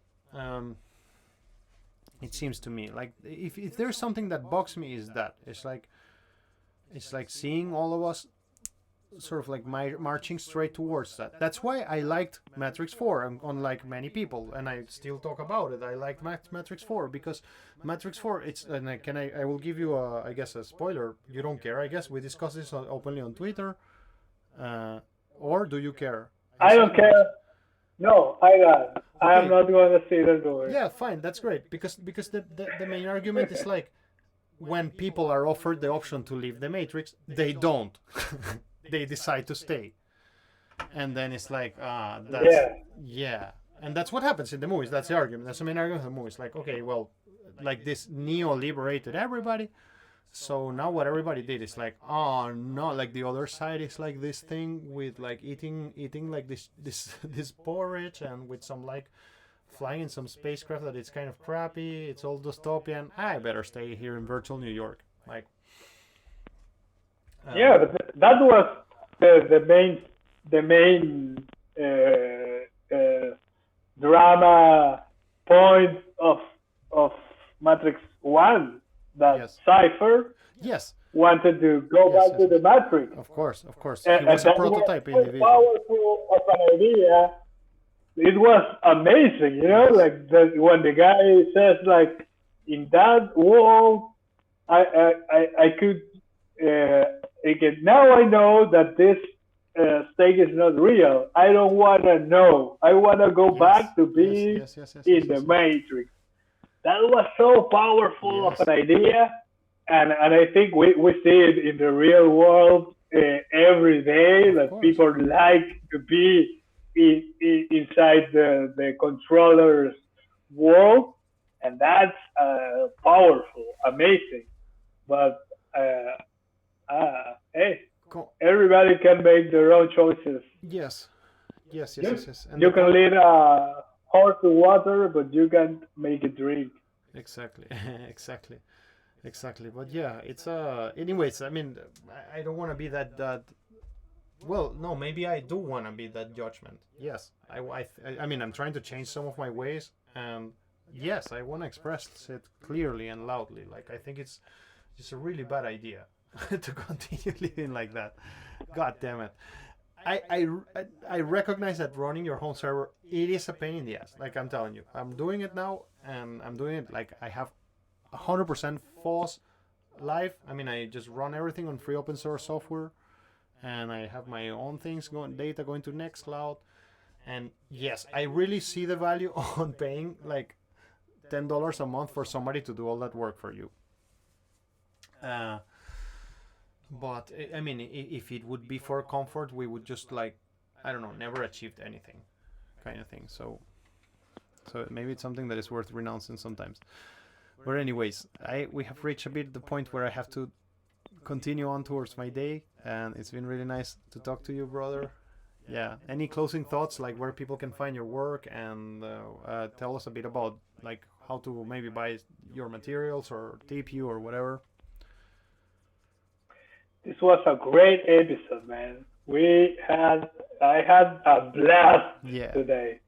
It seems to me like if there's something that bugs me is that it's like seeing all of us sort of like marching straight towards that. That's why I liked Matrix 4, unlike many people, and I still talk about it. I liked Matrix 4 because Matrix 4, it's, and I will give you I guess a spoiler. You don't care, I guess. We discussed this openly on Twitter, or do you care? I don't care. No, I got. I am Okay. not going to see the door. Yeah, fine, that's great, because the main argument is like, when people are offered the option to leave the Matrix, they don't. They decide to stay, and then it's like, that's yeah, and that's what happens in the movies. That's the argument. That's the main argument of the movies. Like, okay, well, like this Neo liberated everybody, so now what everybody did is like, oh no, like the other side is like this thing with like eating like this porridge, and with some like flying in some spacecraft that it's kind of crappy. It's all dystopian. I better stay here in virtual New York. Like, Yeah, but that was the main drama point of Matrix One, that yes, Cipher yes, wanted to go yes, back yes, to the yes. Matrix, Of course, of course. He and was a that was prototype so individual. powerful of an idea. It was amazing, Yes. like when the guy says like, in that world, I could again, now I know that this stake is not real. I don't want to know. I want to go Yes. back to Yes. be Yes. Yes. Yes. in Yes. the Yes. Matrix. That was so powerful of Yes. an idea, and I think we see it in the real world every day. Of That course. people like to be inside the controller's world, and that's powerful, amazing. But hey, everybody can make their own choices. Yes. Yes. Yes. You, Yes. Yes. And you the can point. lead a horse to water, but you can't make it drink. Exactly. Exactly. Exactly. But yeah, it's anyways, I mean, I don't want to be that. Well, no, maybe I do want to be that judgment. Yes, I mean, I'm trying to change some of my ways, and yes, I want to express it clearly and loudly. Like, I think it's just a really bad idea to continue living like that. God damn it. I recognize that running your home server, it is a pain in the ass. Like, I'm telling you, I'm doing it now, and I'm doing it like I have 100% FOSS live. I mean, I just run everything on free open source software, and I have my own things data going to Nextcloud. And yes, I really see the value on paying like $10 a month for somebody to do all that work for you. But I mean, if it would be for comfort, we would just like, I don't know, never achieved anything, kind of thing. So maybe it's something that is worth renouncing sometimes. But anyways, we have reached a bit the point where I have to continue on towards my day, and it's been really nice to talk to you, brother. Yeah. Any closing thoughts, like where people can find your work, and tell us a bit about like how to maybe buy your materials or tip you or whatever. This was a great episode, man. I had a blast Yeah. today.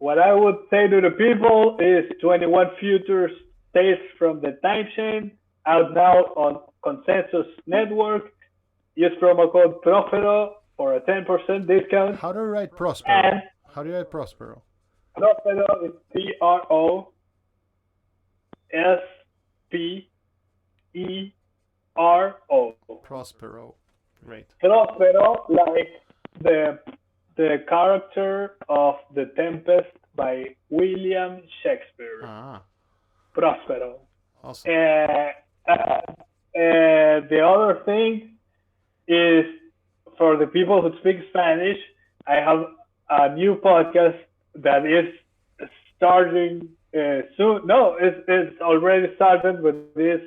what I would say to the people is 21 futures stays from the time chain out now on Konsensus Network. Use promo code Prospero for a 10% discount. How do you write Prospero? And How do you write Prospero? Prospero is Prospero. Prospero. Great. Prospero, like the character of The Tempest by William Shakespeare. Ah, Prospero. awesome. The other thing is for the people who speak Spanish, I have a new podcast that is starting soon. No, it's already started, but it's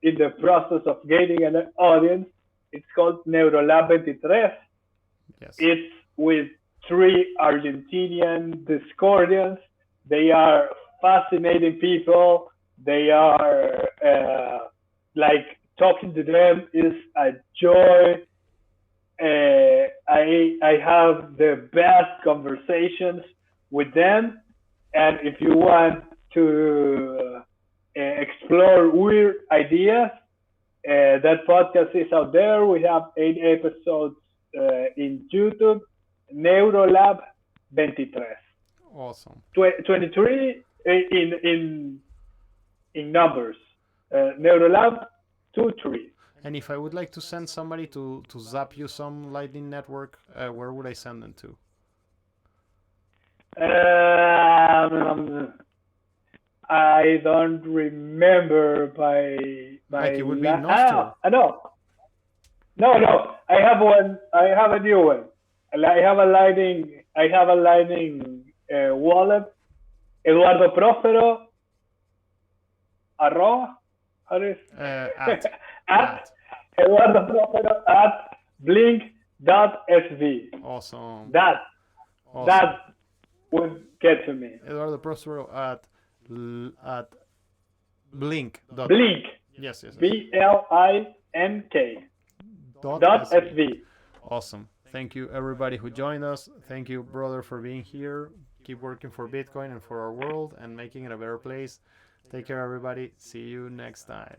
in the process of gaining an audience. It's called Neurolab 23. Yes. It's with 3 Argentinian Discordians. They are fascinating people. They are like talking to them is a joy. I have the best conversations with them, and if you want to explore weird ideas, that podcast is out there. We have 8 episodes in YouTube. Neurolab 23. Awesome. 23 in numbers. Neurolab 23. And if I would like to send somebody to zap you some Lightning Network, where would I send them to? I don't remember by Like it would be Nostro. No. I have one. I have a new one. I have a Lightning wallet. Eduardo Prospero. Arroba. How is At Eduardo Prospero at blink.sv. Awesome. That would get to me. Eduardo Prospero at blink. Blink. Yes. BLINK. .sv. Awesome. Thank you everybody who joined us. Thank you, brother, for being here. Keep working for Bitcoin and for our world and making it a better place. Take care, everybody. See you next time.